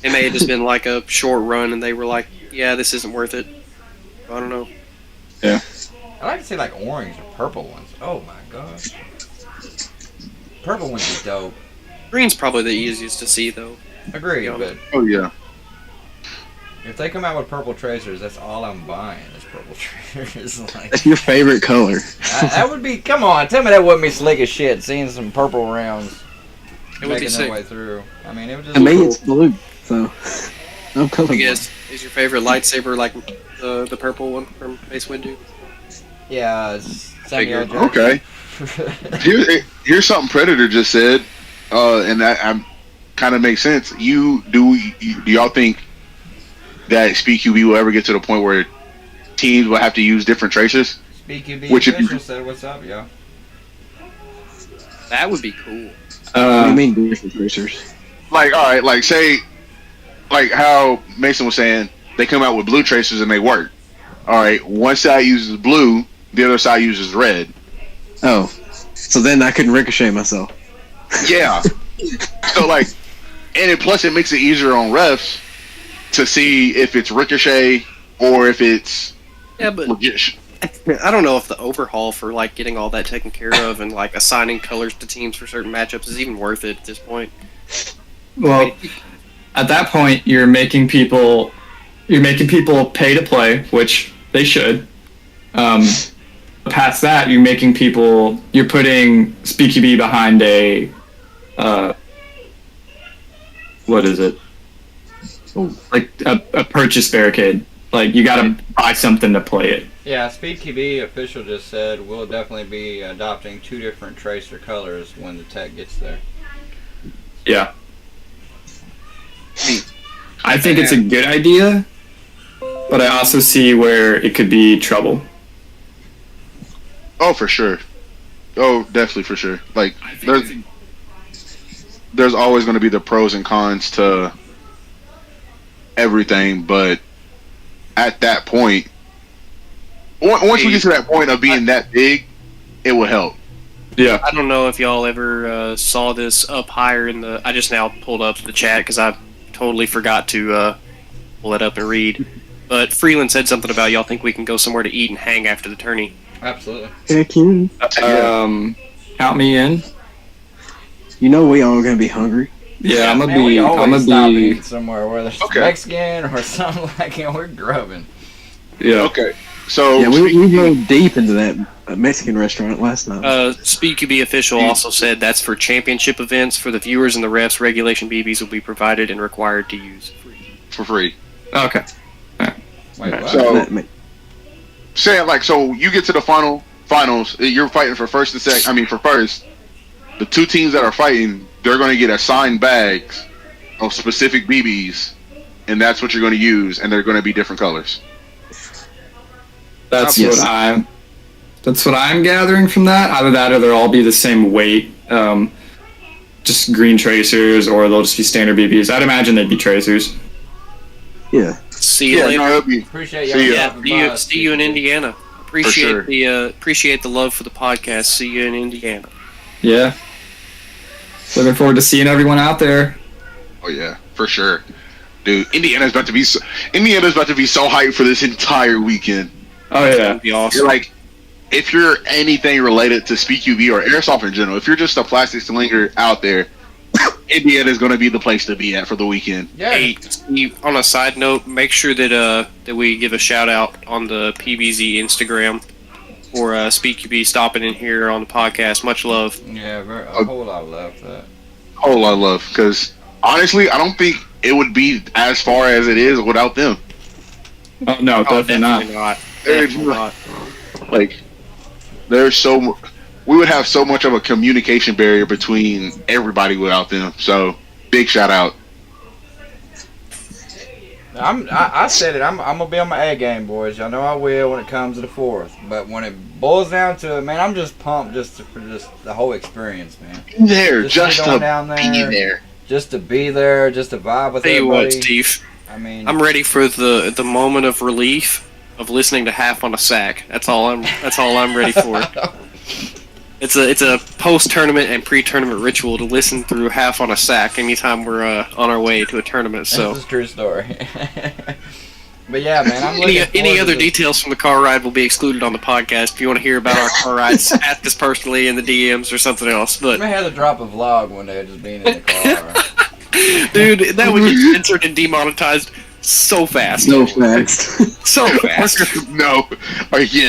It may have just been like a short run, and they were like, "Yeah, this isn't worth it." I don't know. I like to see like orange or purple ones. Oh my god. Purple ones is dope. Green's probably the easiest to see, though. Agreed, Yeah. but Oh yeah. if they come out with purple tracers, that's all I'm buying is purple tracers. Like That's your favorite color. that would be. Come on, tell me that wouldn't be slick as shit. Seeing some purple rounds It would be making their sick. way through. I mean, it would just. To be me, cool. it's blue. So I'm I colorblind. guess is your favorite lightsaber like the purple one from Mace Windu? Yeah, it's Samuel Figure. Jackson. Okay. Here's something Predator just said, and that kind of makes sense. Do y'all think that SpeedQB will ever get to the point where teams will have to use different tracers? SpeedQB Which if you- official said, "What's up, yo?" That would be cool. What do you mean different tracers? Like, all right, like say, like how Mason was saying, they come out with blue tracers and they work. All right, one side uses blue, the other side uses red. Oh, so then I couldn't ricochet myself. Yeah. So like, plus it makes it easier on refs to see if it's ricochet or if it's Yeah, but legit. I don't know if the overhaul for like getting all that taken care of and like assigning colors to teams for certain matchups is even worth it at this point. Well, at that point, you're making people pay to play, which they should. Past that, you're putting SpeedQB behind a, what is it? Like a purchase barricade. Like you gotta buy something to play it. Yeah, SpeedQB official just said we'll definitely be adopting 2 different tracer colors when the tech gets there. Yeah. I think it's a good idea, but I also see where it could be trouble. Oh, for sure. Oh, definitely for sure. Like there's always going to be the pros and cons to everything, but at that point, once we get to that point of being that big, it will help. Yeah. I don't know if y'all ever saw this up higher in the. I just now pulled up the chat because I totally forgot to pull it up and read. But Freeland said something about y'all think we can go somewhere to eat and hang after the tourney. Absolutely. Heck yeah. Count me in. You know we all gonna be hungry. Yeah, I'm Man, gonna we be. I'm always gonna stop be. eating somewhere, whether it's Okay. Mexican or something like that. We're grubbing. Yeah. Okay. So Yeah, we rode deep into that Mexican restaurant last night. SpeedQB official also said that's for championship events. For the viewers and the refs, regulation BBs will be provided and required to use. for free. Okay. Wait, what? So That ma- saying like, so you get to the finals, you're fighting for first and second. I mean, for first, the 2 teams that are fighting, they're going to get assigned bags of specific BBs, and that's what you're going to use, and they're going to be different colors. That's Yes. That's what I'm gathering from that. Either that, or they'll all be the same weight. Just green tracers, or they'll just be standard BBs. I'd imagine they'd be tracers. yeah. See you Yeah, later. no, it'll be Appreciate See y'all ya. dropping See you, by. see you in Indiana. Appreciate sure. appreciate the love for the podcast. See you in Indiana. Yeah. Looking forward to seeing everyone out there. Oh yeah, for sure, dude. Indiana's about to be so hyped for this entire weekend. Oh yeah. That'd be awesome. You're like, if you're anything related to Speak UB or Airsoft in general, if you're just a plastic slinger out there, Indiana's going to be the place to be at for the weekend. Yeah. Hey, Steve, on a side note, make sure that that we give a shout out on the PBZ Instagram for Speak UB stopping in here on the podcast. Much love. Yeah, a whole lot of love for that. Whole lot of love, because honestly, I don't think it would be as far as it is without them. Oh no, Oh, definitely not. There's Definitely not. like, we would have so much of a communication barrier between everybody without them. So big shout out. I said it. I'm gonna be on my A game, boys. I know I will when it comes to the 4th. But when it boils down to it, man, I'm just pumped for the whole experience, man. There, just going to down be there, there. just to be there, just to vibe with Tell you everybody. what, Steve, I mean, I'm ready for the moment of relief of listening to Half on a Sack. That's all I'm ready for. It's a post tournament and pre tournament ritual to listen through Half on a Sack anytime we're on our way to a tournament. So this is a true story. But yeah, man, I'm any looking forward other to this. details from the car ride will be excluded on the podcast. If you want to hear about our car rides, ask us personally in the DMs or something else. I But may have to drop a vlog one day just being in the car. dude, that would get censored and demonetized so fast. So fast. So fast. No, yeah,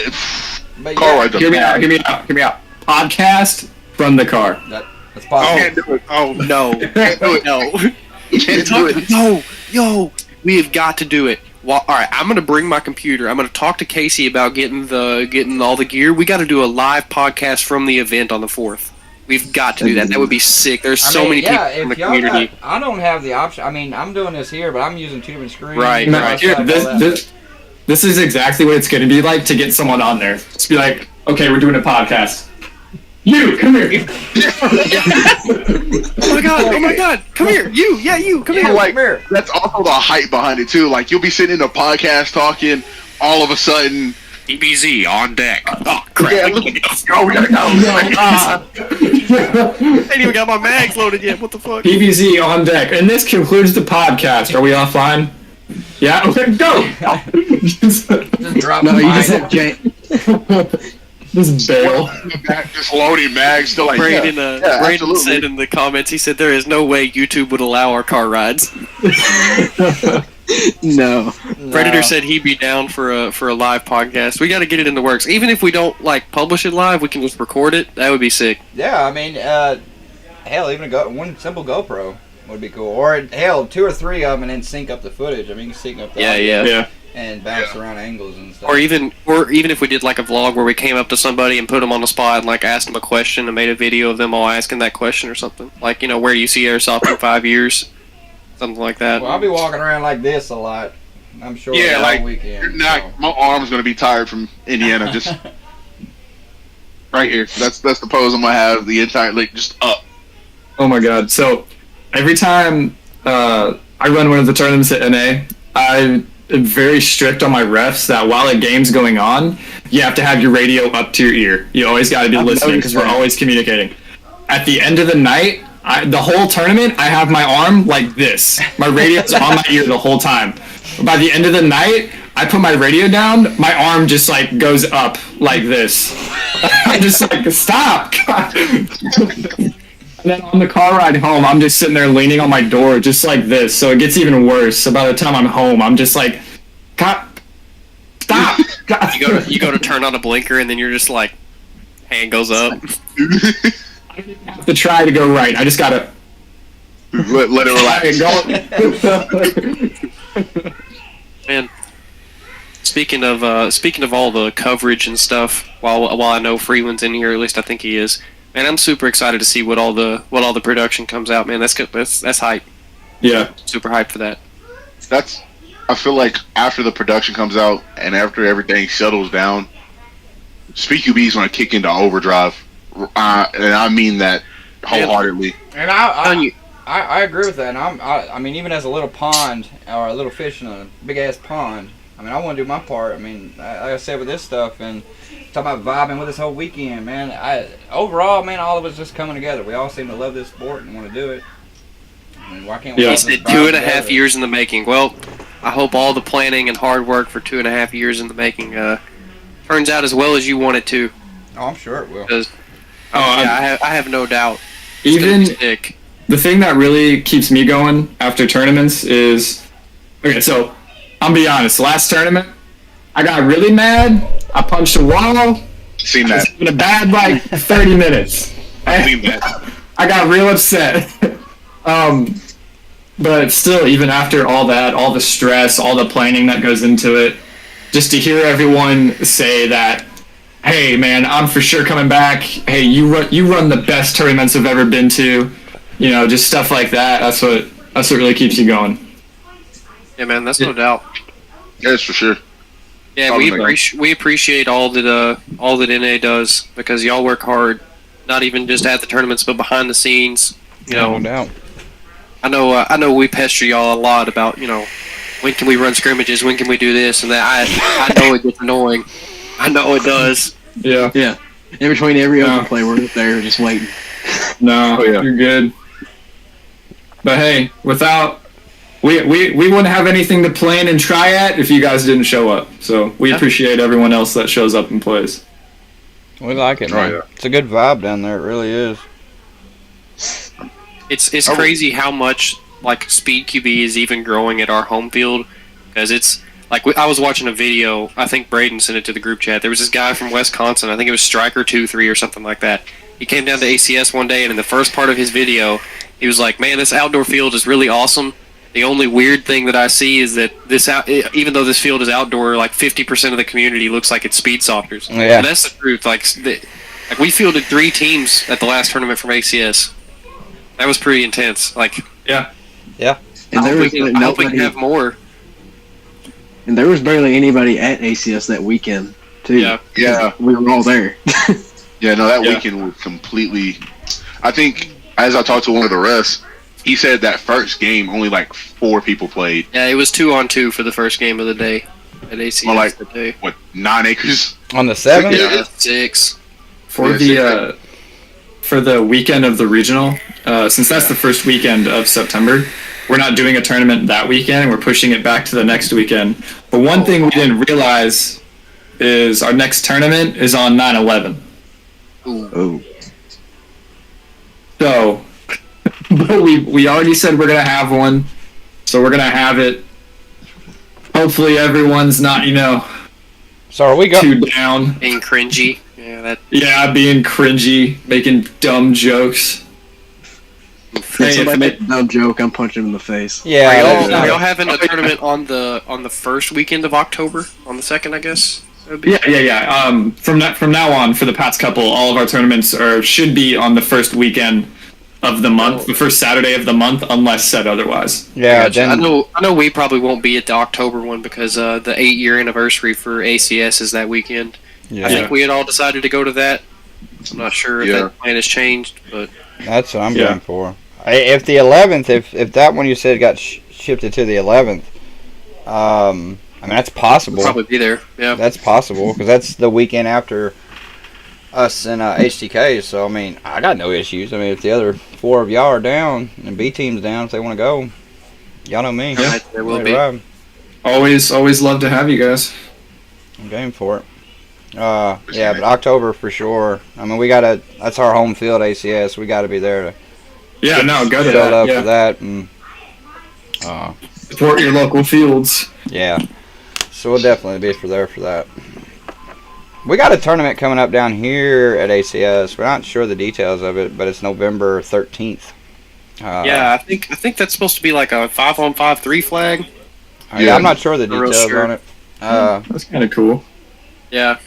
But car yeah, rides are Hear me bad. out. Hear me out. Hear me out. Podcast from the car. that's possible. Can't do it. Oh no. Can't do it. No. Can't do it. No, yo, we have got to do it. Well, all right, I'm gonna bring my computer. I'm gonna talk to Casey about getting all the gear. We got to do a live podcast from the event on the 4th. We've got to do that. That would be sick. There's so many people in the if y'all community. got- I don't have the option. I mean, I'm doing this here, but I'm using 2 different screens. Right, you know, right. stuff, Here, all that. this is exactly what it's going to be like to get someone on there. Just be like, okay, we're doing a podcast. You, come here. Oh my god, come here, you, come Yeah, here. like Come here. that's also the hype behind it too. Like you'll be sitting in a podcast talking, all of a sudden, EBZ on deck. Oh crap! yeah, look, oh, we gotta go. I ain't even got my mags loaded yet. What the fuck? PBZ on deck. And this concludes the podcast. Are we offline? Yeah, okay, go. Just drop No, the you mic. just hit J. Just bail. Just loading mags, still like Brandon, Brandon Brandon said in the comments, he said there is no way YouTube would allow our car rides. No. Predator said he'd be down for a live podcast. We got to get it in the works. Even if we don't like publish it live, we can just record it. That would be sick. Yeah, I mean, hell, even one simple GoPro would be cool. Or hell, 2 or 3 of them and then sync up the footage. I mean, you can sync up the audio Yeah. and bounce around angles and stuff. Or even if we did like a vlog where we came up to somebody and put them on the spot and like asked them a question and made a video of them all asking that question or something. Like, where do you see Airsoft in 5 years? Something like that. Well, I'll be walking around like this a lot. I'm sure Yeah, all like, weekend. my arm's gonna be tired from Indiana. Just right here. That's the pose I'm gonna have the entire just up. Oh my god. So every time I run one of the tournaments at NA, I am very strict on my refs that while a game's going on, you have to have your radio up to your ear. You always got to be I've listening because we're noticed that. always communicating. At the end of the night, the whole tournament, I have my arm like this. My radio's on my ear the whole time. By the end of the night, I put my radio down, my arm just like goes up like this. I'm just like, stop! And then on the car ride home, I'm just sitting there leaning on my door just like this, so it gets even worse. So by the time I'm home, I'm just like, God, stop! God. You go to turn on a blinker and then you're just like, hand goes up. I have to try to go right. I just gotta let it relax. go. Man, speaking of all the coverage and stuff, while I know Freeland's in here, at least I think he is. Man, I'm super excited to see what all the production comes out. Man, that's good. That's hype. Yeah. Super hyped for that. I feel like after the production comes out and after everything settles down, Speak UB is gonna kick into overdrive, and I mean that wholeheartedly. And I'm telling you, I agree with that. And I mean, even as a little pond or a little fish in a big ass pond, I mean, I want to do my part. I mean, like I said with this stuff and talking about vibing with this whole weekend, man. Overall, man, all of us just coming together. We all seem to love this sport and want to do it. I mean, why can't we? Yeah. all He just said vibe 2.5 together? years in the making. Well, I hope all the planning and hard work for 2.5 years in the making turns out as well as you want it to. Oh, I'm sure it will. Because Oh, I have no doubt. It's gonna even be sick. the thing that really keeps me going after tournaments is, okay, so I'm be honest. Last tournament, I got really mad. I punched a wall. Seen I that. was having a bad like 30 minutes. Seen that. I got real upset. But still, even after all that, all the stress, all the planning that goes into it, just to hear everyone say that, hey man, I'm for sure coming back. Hey, you run the best tournaments I've ever been to. You know, just stuff like that. That's what really keeps you going. Yeah, man, that's no doubt. Yes, for sure. Yeah, we appreciate all that NA does because y'all work hard, not even just at the tournaments but behind the scenes. You know, No doubt. I know we pester y'all a lot about when can we run scrimmages, when can we do this and that. I know it gets annoying. I know it does. Yeah. Yeah. In between every No. open play, we're up there just waiting. No, Oh, yeah. you're good. But hey, without we wouldn't have anything to plan and try at if you guys didn't show up. So we Yeah. appreciate everyone else that shows up and plays. We like it, Oh, man. yeah. It's a good vibe down there. It really is. It's crazy how much like Speed QB is even growing at our home field because it's like I was watching a video. I think Braden sent it to the group chat. There was this guy from Wisconsin. I think it was Striker 2-3 or something like that. He came down to ACS one day, and in the first part of his video, he was like, "Man, this outdoor field is really awesome. The only weird thing that I see is that even though this field is outdoor, like 50% of the community looks like it's speed softers." Yeah. And that's the truth. Like we fielded 3 teams at the last tournament from ACS. That was pretty intense. Like, Yeah. And there was I hope we can nobody, have more. and there was barely anybody at ACS that weekend too. Yeah. Yeah. We were all there. Yeah, no, that Yeah. weekend was completely. I think, as I talked to one of the refs, he said that first game only like 4 people played. Yeah, it was 2-on-2 for the first game of the day at ACS Well, like- that day. What, 9 acres? On the 7th? Yeah. 6. For the weekend of the regional, since that's the first weekend of September, we're not doing a tournament that weekend. We're pushing it back to the next weekend. But one thing we didn't realize is our next tournament is on 9/11. Oh. So, but we already said we're gonna have one, so we're gonna have it. Hopefully, everyone's not So are we go? too down. Being cringy. Yeah, that. Yeah, being cringy, making dumb jokes. If Hey, somebody if makes a dumb joke, I'm punching him in the face. Yeah. Are that's- y'all, are y'all having a tournament on the first weekend of October? On the 2nd, I guess? That would be- Yeah. From now on, for the Pats couple, all of our tournaments should be on the first weekend of the month, the first Saturday of the month, unless said otherwise. Yeah. Gotcha. Then, I know we probably won't be at the October one because the 8-year anniversary for ACS is that weekend. yeah. I think we had all decided to go to that. I'm not sure if Yeah. that plan has changed, but That's what I'm Yeah. going for. If the 11th, if that one you said got shifted to the 11th, I mean that's possible. we'll probably be there. Yeah. That's possible because that's the weekend after us and HTK. So I mean, I got no issues. I mean, if the other 4 of y'all are down and B team's down, if they want to go, y'all know me. Yeah, there will Ready be. to ride. Always love to have you guys. I'm game for it. Yeah, but October for sure. I mean, that's our home field, ACS. We gotta be there to Yeah, no, go to show that. up for Yeah. that. And Support your local fields. yeah, so we'll definitely be there for that. We got a tournament coming up down here at ACS. We're not sure the details of it, but it's November 13th. Yeah, I think that's supposed to be like a 5-on-5 3 flag. Yeah, I'm not sure the Not real details sure. on it. That's kind of cool. Yeah.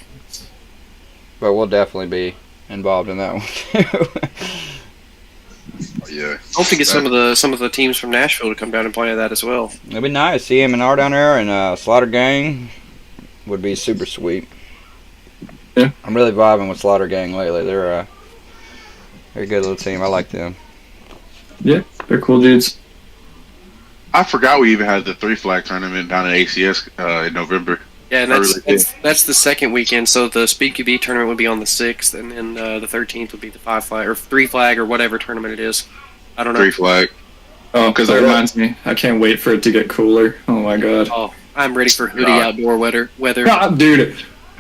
But we'll definitely be involved in that one too. Yeah. Hope to get some of the teams from Nashville to come down and play that as well. It'd be nice. See M&R down there and Slaughter Gang would be super sweet. Yeah. I'm really vibing with Slaughter Gang lately. They're a good little team. I like them. Yeah. They're cool dudes. I forgot we even had the 3-flag tournament down at ACS in November. Yeah, and I that's, really did. that's the second weekend. So the Speed QB tournament would be on the 6th, and then the 13th would be the 5-flag or 3-flag or whatever tournament it is. I don't know. 3-flag. Oh, because that reminds me. I can't wait for it to get cooler. Oh my god. Oh, I'm ready for hoodie God. outdoor weather. God, dude,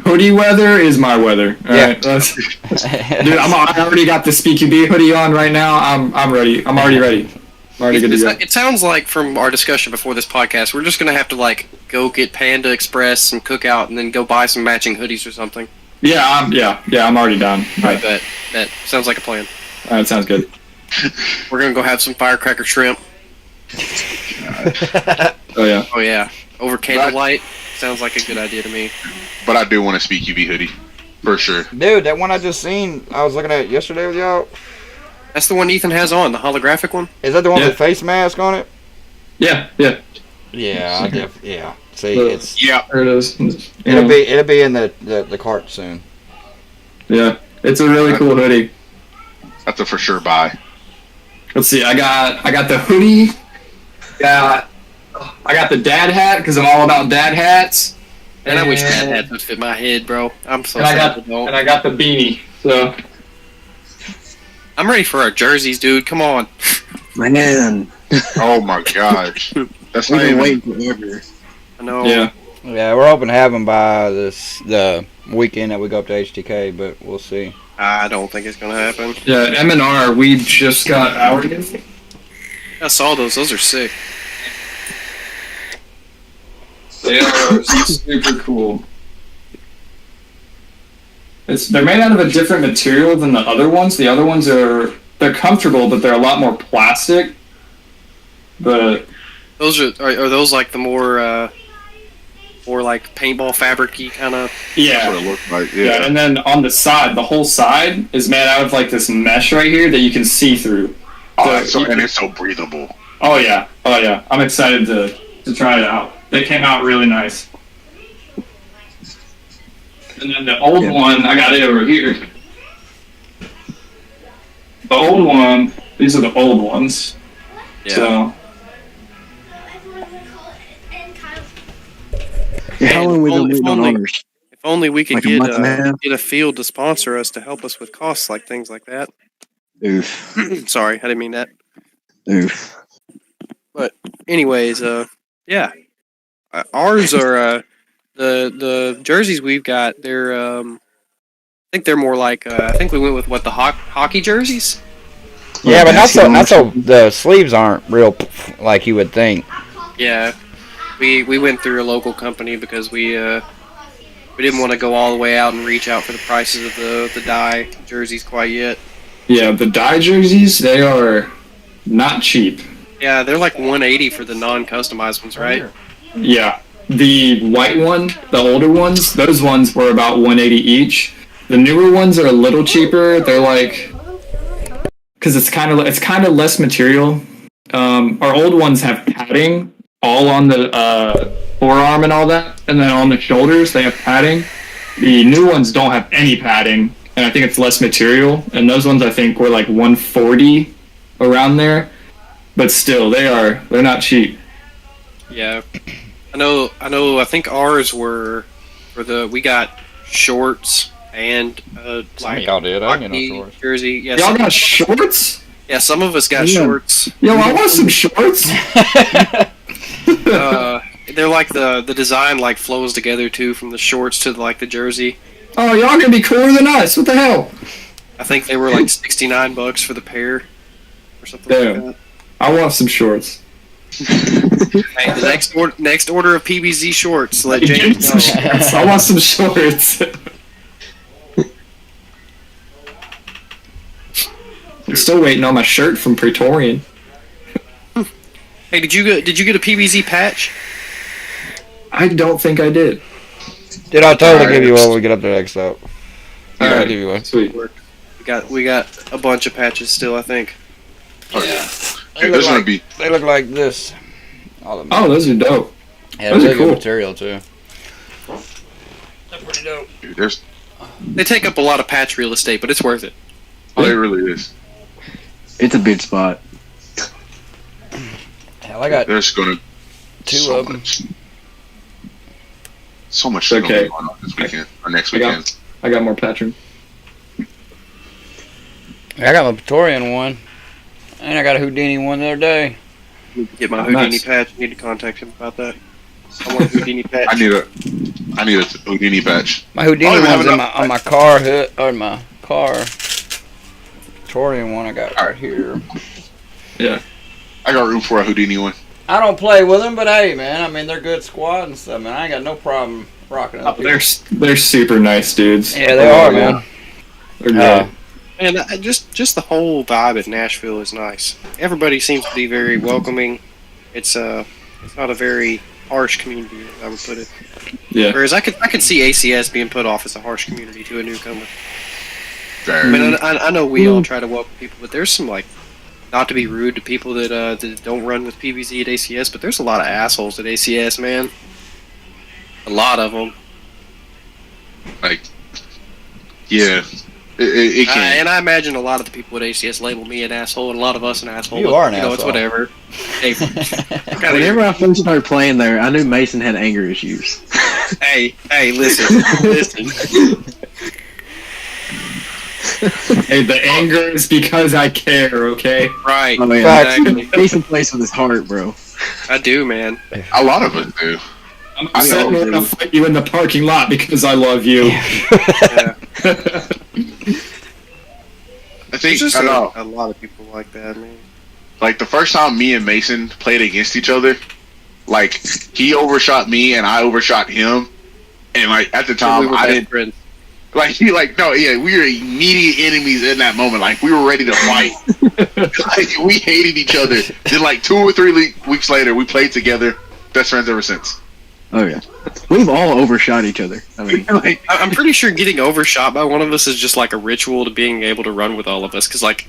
hoodie weather is my weather. All Yeah. right, dude, I already got the Speed QB hoodie on right now. I'm ready. I'm already ready. I'm already good to go. It sounds like from our discussion before this podcast, we're just gonna have to like go get Panda Express, some cookout, and then go buy some matching hoodies or something. Yeah, I'm already down. All right, That sounds like a plan. all right, sounds good. We're gonna go have some firecracker shrimp. Oh yeah. Oh yeah, over candlelight. Sounds like a good idea to me. But I do want a Speed QB hoodie. For sure. Dude, that one I just seen, I was looking at yesterday with y'all. That's the one Ethan has on, the holographic one. Is that the one Yeah. with the face mask on it? Yeah. Yeah, yeah. See, Look. it's Yeah. There it is. it'll be in the cart soon. Yeah, it's a really cool hoodie. That's a for sure buy. Let's see. I got the hoodie. I got the dad hat because I'm all about dad hats. And I wish that hat would fit my head, bro. I'm so And I sad got it don't. and I got the beanie. So I'm ready for our jerseys, dude. Come on. Man, Oh my gosh. That's we've not been even. waiting forever. I know. yeah. Yeah, we're hoping to have them by the weekend that we go up to HTK, but we'll see. I don't think it's gonna happen. Yeah, M&R, we just got ours. I saw those. Those are sick. They are super cool. They're made out of a different material than the other ones. The other ones they're comfortable, but they're a lot more plastic. But Those are those like the more like paintball fabric-y kind of. That's yeah, what it looks like. yeah. Yeah. And then on the side, the whole side is made out of like this mesh right here that you can see through. And it's so breathable. Oh yeah. I'm excited to try it out. They came out really nice. And then the old one, I got it over here. The old one, these are the old ones. Yeah. So Yeah, how long we been waiting on only- ours? If only we could Like a get month and a half? get a field to sponsor us to help us with costs like things like that. Oof. Sorry, I didn't mean that. Oof. Anyways, yeah, ours are the jerseys we've got. They're I think they're more like I think we went with what the hockey jerseys. Yeah, but not so. basketball. The sleeves aren't real like you would think. Yeah, we went through a local company because we didn't want to go all the way out and reach out for the prices of the dye jerseys quite yet. yeah, the dye jerseys, they are not cheap. Yeah, they're like $180 for the non-customized ones, right? Yeah. The white one, the older ones, those ones were about $180 each. The newer ones are a little cheaper. They're like, because it's kind of less material. Our old ones have padding all on the forearm and all that, and then on the shoulders they have padding. The new ones don't have any padding, and I think it's less material. And those ones I think were like $140 around there, but still they're not cheap. Yeah, I know. I think ours were we got shorts and Some of y'all did. I didn't get hockey no shorts. jersey. Yeah, Y'all some, got shorts? yeah, some of us got Yeah. shorts. Yo, I want some shorts. They're like the design like flows together too, from the shorts to like the jersey. Oh, y'all gonna be cooler than us. What the hell? I think they were like $69 for the pair, or something Damn. like I want some shorts. that. Hey, the next order of PBZ shorts. Let Give me James some know. shorts. I want some shorts. I'm still waiting on my shirt from Praetorian. Hey, did you get a PBZ patch? I don't think I did. Dude, I'll totally Alright. give you one when we get up there next up. All I'll right, give you one. sweet. We got a bunch of patches still, I think. Oh, yeah. They Okay, look there's gonna like- be. They look like this. All of them. Oh, those are dope. Yeah, those are really good cool. material too. They're pretty dope. Dude, there's. They take up a lot of patch real estate, but it's worth it. Oh, it really is. It's a big spot. Hell, I got There's gonna two so of them. much, so much shit Okay. going on this weekend or next I got- weekend. I got more Patron. I got my Praetorian one, and I got a Houdini one the other day. Get my Oh, Houdini nice. patch. Need to contact him about that. I want a Houdini patch. I need a Houdini patch. My Houdini I don't even one's have in enough- on my car hood or my car. Praetorian one I got right here. I got room for a Houdini one. I don't play with them, but hey, man, I mean they're good squad and stuff, man. I ain't got no problem rocking up. They're super nice dudes. Yeah, they are, man. They're great. And just the whole vibe at Nashville is nice. Everybody seems to be very welcoming. It's not a very harsh community, as I would put it. Yeah. Whereas I could see ACS being put off as a harsh community to a newcomer. Fair. I mean, I know we all try to welcome people, but there's some like, not to be rude to people that don't run with PvZ at ACS, but there's a lot of assholes at ACS, man. A lot of them. Like, yeah, it can. And I imagine a lot of the people at ACS label me an asshole, and a lot of us an asshole. You but, are an It's asshole. whatever. Hey, Whenever I first started playing there, I knew Mason had anger issues. hey, listen. Hey, the anger is because I care, okay? Right. Oh, yeah. Facts. Exactly. Mason plays with his heart, bro. I do, man. A lot of us do. I'm upset we're gonna fight you in the parking lot because I love you. Yeah. I think There's just I know. a lot of people like that, man. Like the first time me and Mason played against each other, like he overshot me and I overshot him, and like at the time we were I best didn't friends. like we were immediate enemies in that moment. Like we were ready to fight. Like we hated each other. Then like 2 or 3 weeks later, we played together. Best friends ever since. Oh yeah, we've all overshot each other. I mean, Like, I'm pretty sure getting overshot by one of us is just like a ritual to being able to run with all of us. Because like,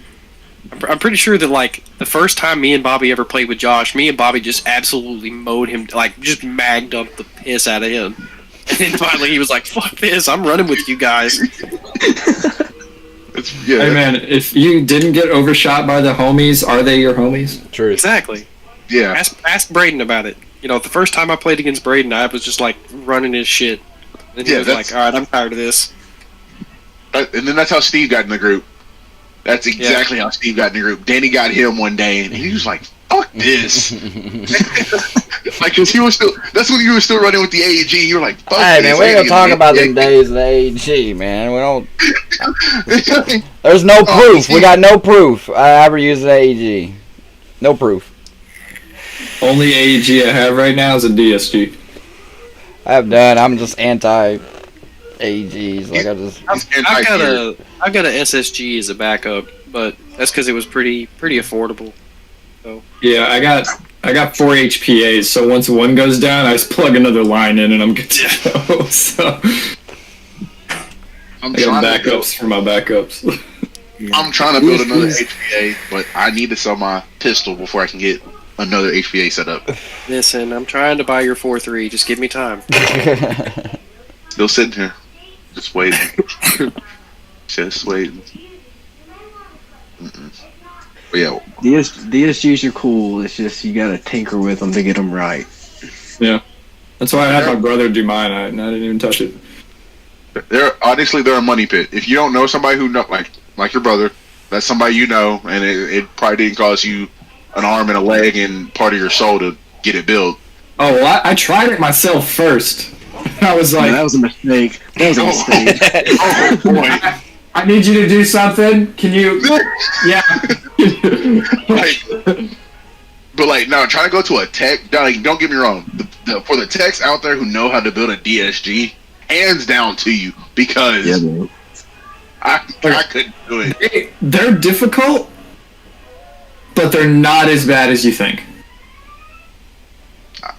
I'm pretty sure that like the first time me and Bobby ever played with Josh, me and Bobby just absolutely mowed him, like just magged up the piss out of him. And then finally he was like, "Fuck this! I'm running with you guys." it's, yeah, Hey man, if you didn't get overshot by the homies, are they your homies? Truth. Exactly. yeah. Ask Braden about it. You know, the first time I played against Braden, I was just like running his shit. And he Yeah, was that's- like, "All right, I'm tired of this." And then that's how Steve got in the group. That's exactly how Steve got in the group. Danny got him one day, and he was like, "Fuck this!" Like, cause he was still. That's when you were still running with the AEG. You were like, "Fuck Hey this." man, we ain't gonna talk about them Yeah. days of the AEG, man. We don't. There's no Oh, proof. see. We got no proof. I ever used an AEG. No proof. Only AEG I have right now is a DSG. I'm done. I'm just anti AEGs. Like I just. I've got a SSG as a backup, but that's because it was pretty affordable. Yeah, I got 4 HPAs, so once one goes down, I just plug another line in and I'm good to go. So I'm I got trying to build, backups for my backups. I'm trying to build another HPA, but I need to sell my pistol before I can get another HPA set up. Listen, I'm trying to buy your 4.3. Just give me time. Still sitting here, just waiting. Just waiting. Mm-mm. But yeah, DSGs are cool. It's just you gotta tinker with them to get them right. That's why I had my brother do mine. I didn't even touch it. they're a money pit. If you don't know somebody who know, like your brother, that's somebody you know, and it probably didn't cost you an arm and a leg and part of your soul to get it built. Oh, well, I tried it myself first. I was like, that was a mistake. That was a mistake. Oh boy! I need you to do something. Can you? Yeah. But no, trying to go to a tech. Don't get me wrong. For the techs out there who know how to build a DSG, hands down to you, because Yeah, man. I couldn't do it. They're difficult, but they're not as bad as you think.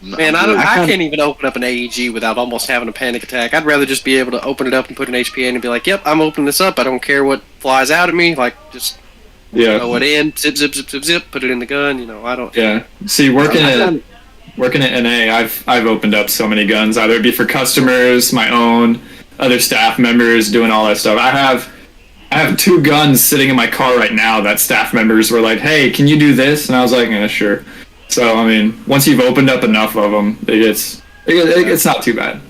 Man, I can't even open up an AEG without almost having a panic attack. I'd rather just be able to open it up and put an HPA in and be like, "Yep, I'm opening this up. I don't care what flies out at me. Like, just Yeah. throw it in, zip, zip, zip, zip, zip, put it in the gun. You know, I don't." Yeah. See, working at NA, I've opened up so many guns. Either it be for customers, my own, other staff members, doing all that stuff. I have 2 guns sitting in my car right now that staff members were like, "Hey, can you do this?" And I was like, "Yeah, sure." So I mean, once you've opened up enough of them, it's not too bad.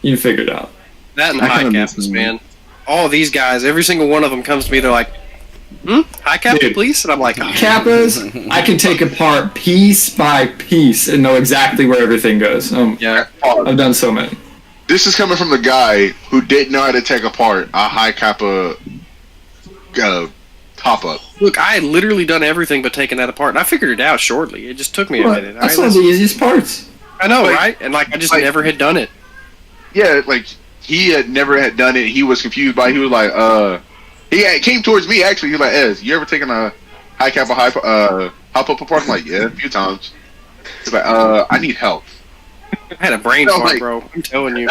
You can figure it out. That and I high kinda caps, miss them. man. All of these guys, every single one of them comes to me. They're like, high cap, Dude. please, and I'm like, Kappas, I can take apart piece by piece and know exactly where everything goes. yeah. I've done so many. This is coming from the guy who didn't know how to take apart a high kappa top up. Look, I had literally done everything but taking that apart, and I figured it out shortly. It just took me a What? minute. That's All one right, of the easiest parts. I know, like- right? And like, I just like- never had done it. Yeah, like he had never had done it. He was confused by. He was like, came towards me actually. He was like, Ez, you ever taken a high kappa hop up apart? I'm like, yeah, a few times. He's like, I need help. I had a brain No, fart, like- bro. I'm telling you.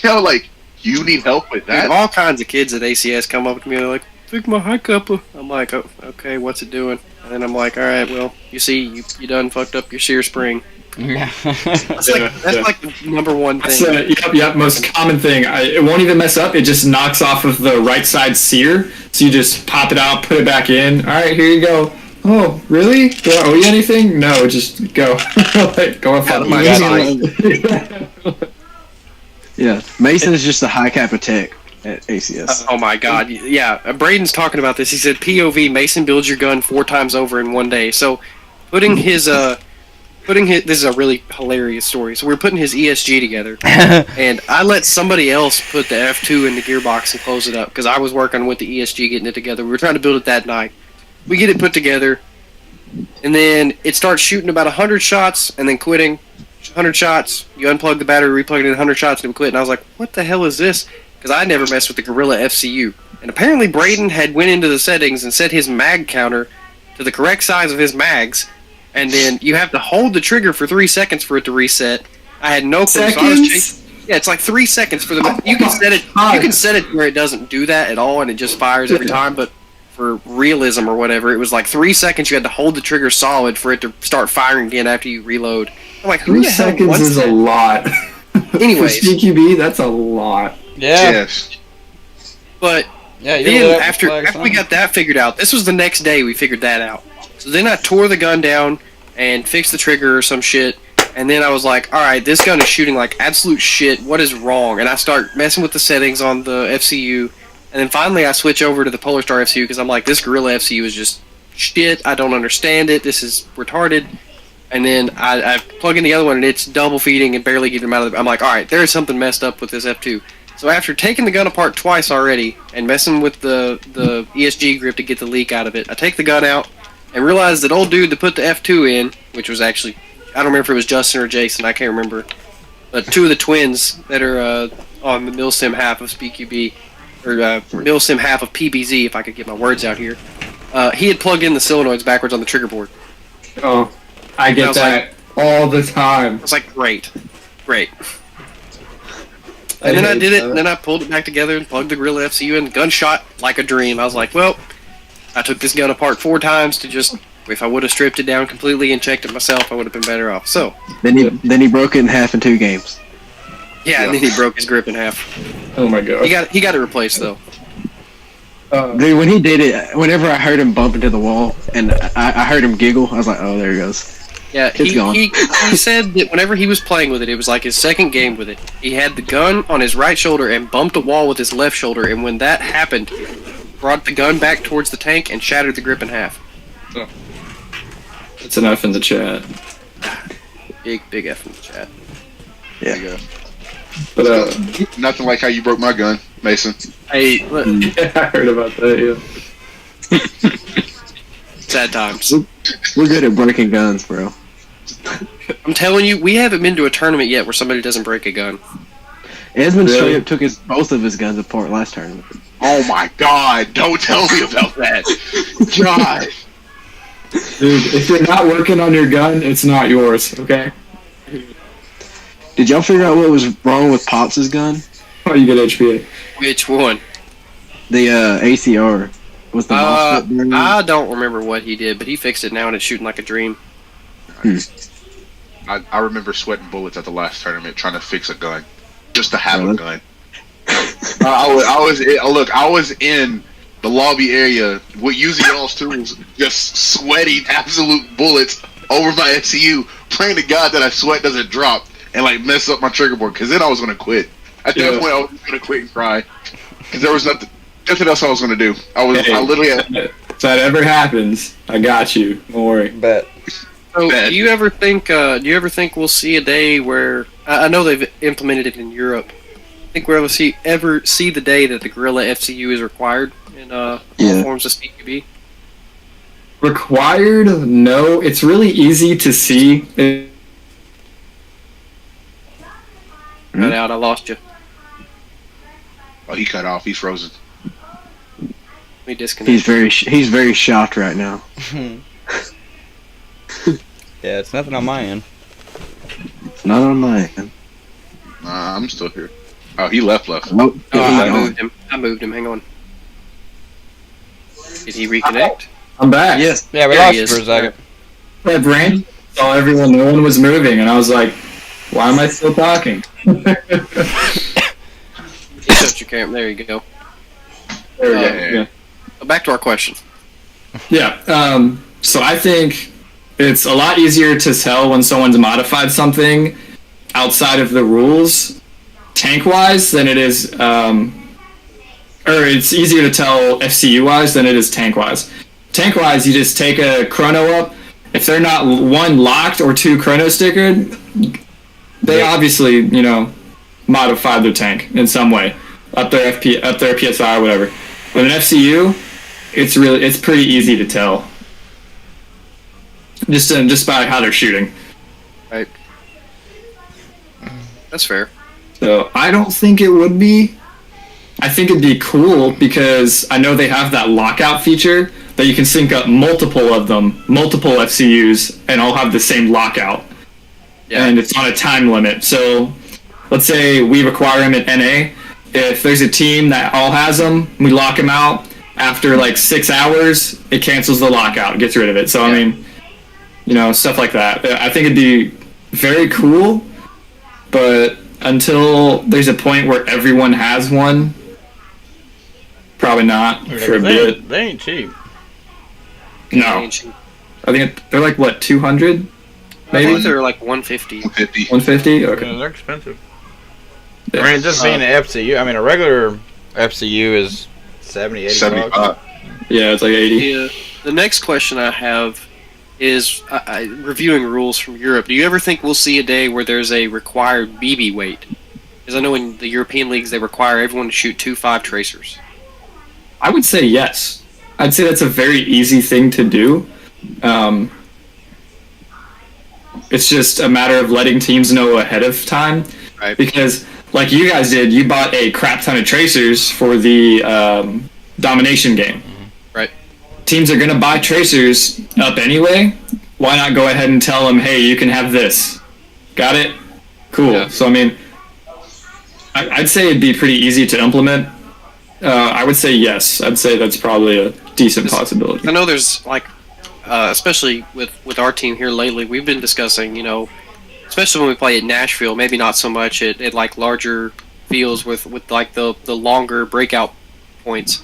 You know, like you need help with Dude, that. all kinds of kids at ACS come up to me. They're like, "Take my high kappa." I'm like, "Oh, okay, what's it doing?" And then I'm like, "All right, well, you see, you done fucked up your shear spring." Yeah. That's Yeah, that's yeah. like the number one That's thing. yep, most common thing. It won't even mess up. It just knocks off of the right side sear. So you just pop it out, put it back in. All right, here you go. Oh, really? Do I owe you anything? No, just go. Like, go have fun. my God. Yeah, Mason is just a high kappa tech at ACS. Oh my god, yeah. Braden's talking about this. He said POV Mason builds your gun 4 times over in one day. So putting his this is a really hilarious story. So we're putting his ESG together, and I let somebody else put the F2 in the gearbox and close it up because I was working with the ESG getting it together. We were trying to build it that night. We get it put together, and then it starts shooting about 100 shots and then quitting. 100 shots, you unplug the battery, replug it in 100 shots, and it would quit. And I was like, what the hell is this? Because I never messed with the Gorilla FCU. And apparently Braden had went into the settings and set his mag counter to the correct size of his mags, and then you have to hold the trigger for 3 seconds for it to reset. I had no clue. So I was chasing, yeah, it's like 3 seconds for the. You can set it. You can set it where it doesn't do that at all, and it just fires every time. But for realism or whatever, it was like 3 seconds. You had to hold the trigger solid for it to start firing again after you reload. I'm like, who 3 the hell seconds wants is that? a lot. Anyways. For CQB, that's a lot. Yeah. Yes. But Yeah. then after we got that figured out, this was the next day we figured that out. So then I tore the gun down and fixed the trigger or some shit. And then I was like, all right, this gun is shooting like absolute shit. What is wrong? And I start messing with the settings on the FCU. And then finally I switch over to the Polar Star FCU because I'm like, this Gorilla FCU is just shit. I don't understand it. This is retarded. And then I plug in the other one and it's double feeding and barely getting them out of the... I'm like, all right, there is something messed up with this F2. So after taking the gun apart twice already and messing with the ESG grip to get the leak out of it, I take the gun out and realize that old dude that put the F2 in, which was actually... I don't remember if it was Justin or Jason, I can't remember. But 2 of the twins that are on the Milsim half of SpeedQB, or Milsim half of PBZ, if I could get my words out here, he had plugged in the solenoids backwards on the trigger board. Oh, I I get was that all the time. I was like, great. And then I did it, and then I pulled it back together and plugged the Gorilla FCU in. Gun shot like a dream. I was like, well, I took this gun apart 4 times to just... If I would have stripped it down completely and checked it myself, I would have been better off. So, Then he broke it in half in 2 games. yeah, and then he broke his grip in half. Oh my god. He got it replaced, though. Dude, when he did it, whenever I heard him bump into the wall and I heard him giggle, I was like, oh, there he goes. Yeah, It's gone. he said that whenever he was playing with it, it was like his second game with it. He had the gun on his right shoulder and bumped a wall with his left shoulder, and when that happened, brought the gun back towards the tank and shattered the grip in half. It's enough in the chat. Big F in the chat. Yeah. But Nothing like how you broke my gun, Mason. Hey, look, yeah, I heard about that. Yeah. sad times. We're good at breaking guns, bro. I'm telling you, we haven't been to a tournament yet where somebody doesn't break a gun. Esmond Really? straight up took both of his guns apart last tournament. Oh my God! Don't tell me about that. God. Dude, if you're not working on your gun, it's not yours. Okay. Did y'all figure out what was wrong with Pops' gun? Oh, you get HPA. Which one? The ACR was the MOSFET burn? I don't remember what he did, but he fixed it now and it's shooting like a dream. I remember sweating bullets at the last tournament trying to fix a gun, just to have a Really? gun. I was in the lobby area with using y'all's tools, just sweating absolute bullets over my SCU, praying to God that I sweat doesn't drop and like mess up my trigger board. Because then I was gonna quit. At that Yeah. point, I was gonna quit and cry because there was nothing else I was gonna do. I literally had. If that ever happens, I got you. Don't worry. Bet. So, Bad. do you ever think we'll see a day where I know they've implemented it in Europe? Think we'll ever see the day that the Gorilla FCU is required in all Yeah. forms of CQB? Required? No. It's really easy to see. Cut out. I lost you. Oh, he cut off. He's frozen. Let me disconnect. He's very shocked right now. Yeah, it's nothing on my end. It's not on my end. Nah, I'm still here. Oh, he left. Oh, Oh, yeah, I moved him. Hang on. Did he reconnect? I'm back. Yes. Yeah, we There lost he you is. for a second. That brain saw everyone. No one was moving, and I was like, "Why am I still talking?" You shut your camera. There you go. There we go. Yeah. Yeah. So back to our question. Yeah. So I think it's a lot easier to tell when someone's modified something outside of the rules, tank-wise, than it is, or it's easier to tell FCU-wise than it is tank-wise. Tank-wise, you just take a chrono up. If they're not one locked or two chrono stickered, they obviously, modified their tank in some way, up their PSI or whatever. With an FCU, it's pretty easy to tell. Just by how they're shooting. Right. That's fair. So I don't think it would be. I think it'd be cool because I know they have that lockout feature that you can sync up multiple of them, multiple FCUs, and all have the same lockout. Yeah. And it's on a time limit. So let's say we require them at NA. If there's a team that all has them, we lock them out. After like 6 hours, it cancels the lockout, gets rid of it. So I mean, stuff like that. I think it'd be very cool, but until there's a point where everyone has one, probably not for a bit. They ain't cheap. No, I think they're like what, 200, I maybe think they're like 150. 150. 150. Okay. Yeah, they're expensive. Yeah. I mean, just being an FCU, I mean, a regular FCU is 70, 80 bucks. 75. Yeah, it's like 80. Yeah. The next question I have is reviewing rules from Europe. Do you ever think we'll see a day where there's a required BB weight? Because I know in the European leagues they require everyone to shoot 2.5 tracers. I would say yes. I'd say that's a very easy thing to do. It's just a matter of letting teams know ahead of time. Right. Because, like you guys did, you bought a crap ton of tracers for the domination game. Right. Teams are going to buy tracers up anyway. Why not go ahead and tell them, hey, you can have this? Got it? Cool. Yeah. So, I mean, I'd say it'd be pretty easy to implement. I would say yes. I'd say that's probably a decent possibility. I know there's especially with our team here lately, we've been discussing, especially when we play at Nashville, maybe not so much at like larger fields with like the longer breakout points.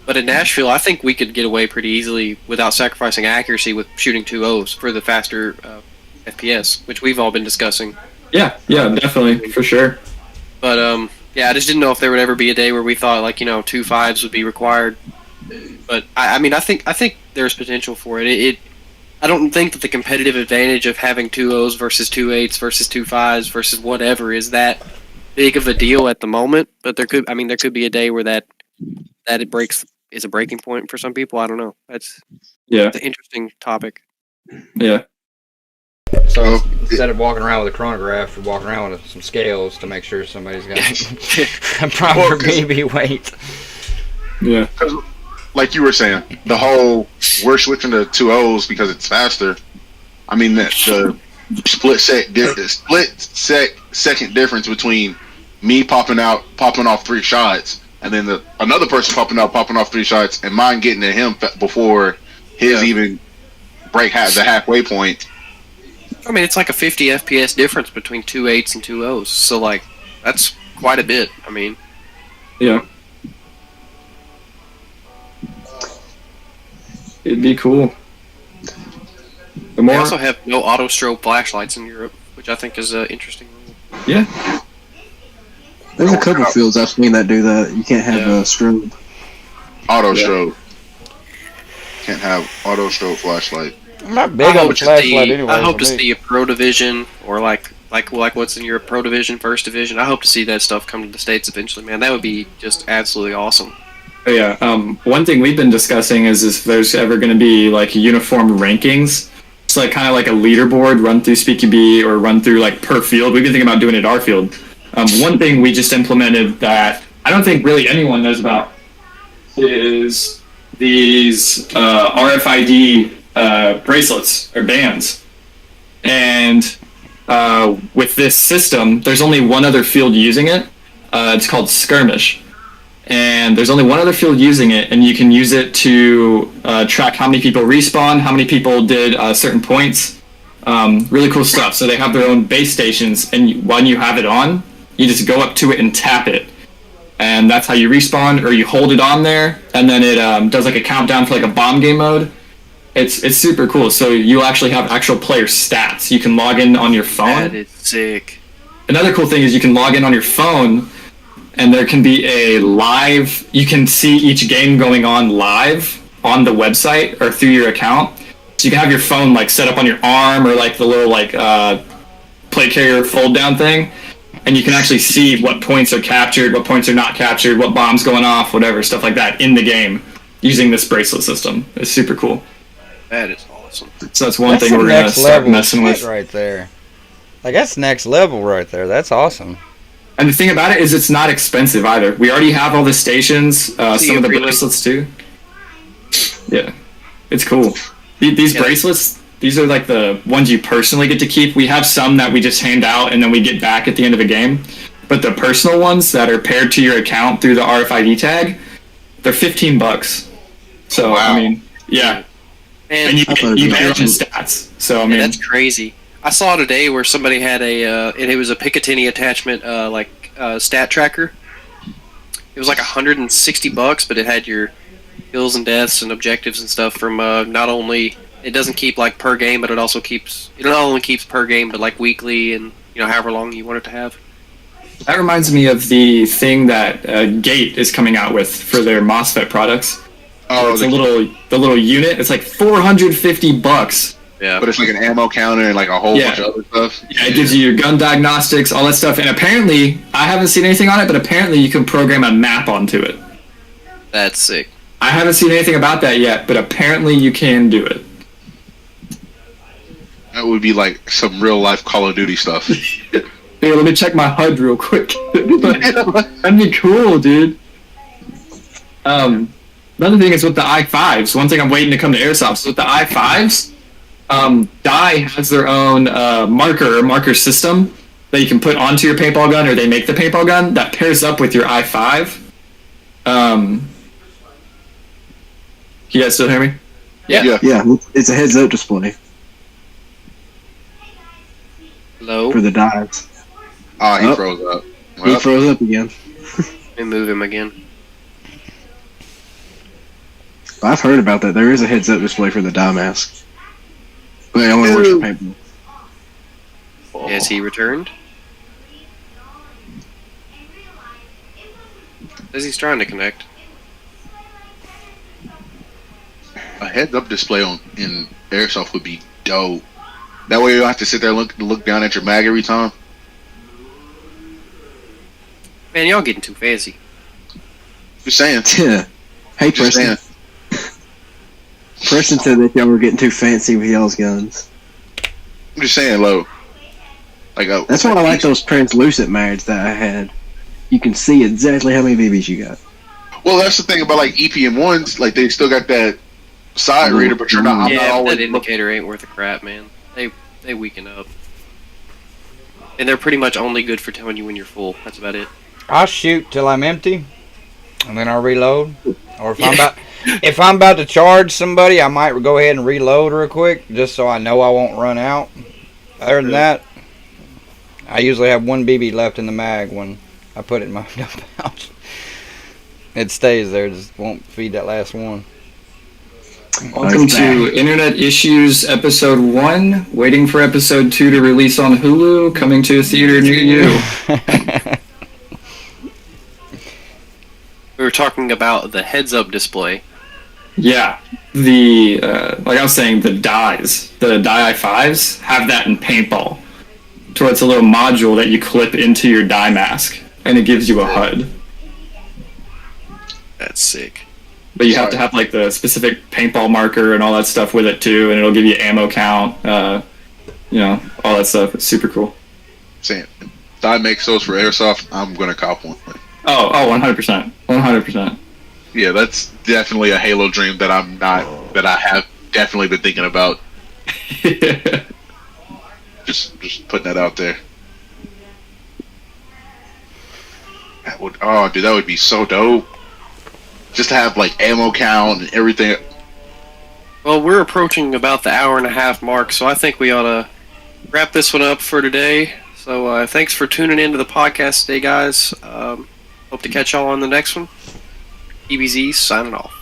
But at Nashville, I think we could get away pretty easily without sacrificing accuracy with shooting 2.0s for the faster FPS, which we've all been discussing. Yeah, definitely, for sure. But yeah, I just didn't know if there would ever be a day where we thought 2.5s would be required. But I mean, I think there's potential for it. I don't think that the competitive advantage of having 2.0s versus 2.8s versus 2.5s versus whatever is that big of a deal at the moment. But there could be a day where that it is a breaking point for some people. I don't know. That's an interesting topic. Yeah. So instead of walking around with a chronograph, you're walking around with some scales to make sure somebody's got a proper BB weight. Yeah. Like you were saying, the whole we're switching to 2.0s because it's faster. I mean, the split second difference between me popping off 3 shots, and then another person popping off 3 shots, and mine getting to him before his even break the halfway point. I mean, it's like a 50 FPS difference between 2.8s and 2.0s. So that's quite a bit. I mean, Yeah. It'd be cool. The They more, also have no auto strobe flashlights in Europe, which I think is an interesting rule. yeah, There's a couple fields I've seen that do that. You can't have Yeah. a strobe. Auto Yeah. strobe. Can't have auto strobe flashlight. I'm not big I on the hope to flashlight see. anyway. I hope to for me. see a Pro Division or like what's in your Pro Division, First Division. I hope to see that stuff come to the States eventually, man. That would be just absolutely awesome. oh, yeah. One thing we've been discussing is if there's ever going to be like uniform rankings. It's like kind of like a leaderboard run through SpeakyB or run through like per field. We've been thinking about doing it at our field. One thing we just implemented that I don't think really anyone knows about is these RFID bracelets or bands. And with this system, there's only one other field using it. It's called Skirmish. And there's only one other field using it, and you can use it to track how many people respawn, how many people did certain points. Really cool stuff. So they have their own base stations, and when you have it on, you just go up to it and tap it. And that's how you respawn, or you hold it on there, and then it does like a countdown for like a bomb game mode. It's super cool. So you'll actually have actual player stats. You can log in on your phone. That is sick. Another cool thing is you can log in on your phone, and there can be a live, you can see each game going on live on the website or through your account. So you can have your phone like set up on your arm or like the little like play carrier fold down thing, and you can actually see what points are captured, what points are not captured, what bombs going off, whatever, stuff like that in the game using this bracelet system. It's super cool. That is awesome. So that's one That's thing some we're going to next start level messing shit with. right there. Like that's next level right there. That's awesome. And the thing about it is it's not expensive either. We already have all the stations, some of the really? bracelets too. Yeah, it's cool. These Yeah. bracelets, these are like the ones you personally get to keep. We have some that we just hand out and then we get back at the end of a game. But the personal ones that are paired to your account through the RFID tag, they're $15. So Wow. I mean, yeah, and you get your own imagine- stats. So I Yeah, mean, that's crazy. I saw today where somebody had and it was a Picatinny attachment, stat tracker. It was like $160, but it had your kills and deaths and objectives and stuff from not only it doesn't keep like per game, but it also keeps not only keeps per game, but like weekly and however long you want it to have. that reminds me of the thing that Gate is coming out with for their MOSFET products. Oh, It's the little unit. It's like $450. Yeah, but it's like an ammo counter and like a whole Yeah. bunch of other stuff. Yeah, it gives you your gun diagnostics, all that stuff. And apparently, I haven't seen anything on it, but apparently you can program a map onto it. that's sick. I haven't seen anything about that yet, but apparently you can do it. That would be like some real life Call of Duty stuff. Hey, let me check my HUD real quick. That'd be cool, dude. Another thing is with the i5s. One thing I'm waiting to come to Airsoft is with the i5s. Dye has their own marker system that you can put onto your paintball gun, or they make the paintball gun that pairs up with your i5. You guys still hear me? Yeah. Yeah, it's a heads-up display Low. for the dives. Oh, he Oh. froze up. He Well, froze up again. Let me move him again. I've heard about that. There is a heads-up display for the dye mask. But it only works for paintball. Has he returned? Says he's trying to connect. a heads up display in Airsoft would be dope. That way you don't have to sit there and look down at your mag every time. Man, y'all getting too fancy. Just saying. Yeah. Hey, Just Preston. saying. Preston said that y'all were getting too fancy with y'all's guns. I'm just saying, low. Like That's why I like those translucent mags that I had. You can see exactly how many BBs you got. Well, that's the thing about like EPM ones. Like they still got that side reader, but you're not. I'm not Yeah, always that indicator ain't worth a crap, man. They weaken up. And they're pretty much only good for telling you when you're full. That's about it. I'll shoot till I'm empty, and then I'll reload. Or if I'm about to charge somebody, I might go ahead and reload real quick, just so I know I won't run out. Other than that, I usually have one BB left in the mag when I put it in my gun pouch. It stays there, just won't feed that last one. Welcome to Internet Issues Episode 1. Waiting for Episode 2 to release on Hulu. Coming to a theater near you. We were talking about the heads-up display. Yeah. Like I was saying, the dies, the die i5s, have that in paintball. So it's a little module that you clip into your die mask, and it gives you a HUD. That's sick. But you have to have like the specific paintball marker and all that stuff with it too, and it'll give you ammo count, all that stuff. It's super cool. Saying, if I make those for airsoft, I'm gonna cop one. Oh, 100%, 100%. Yeah, that's definitely a Halo dream that I have definitely been thinking about. Just putting that out there. That would be so dope. Just to have like ammo count and everything. Well, we're approaching about the hour-and-a-half mark, so I think we ought to wrap this one up for today. So thanks for tuning into the podcast today, guys. Hope to catch y'all on the next one. EBZ signing off.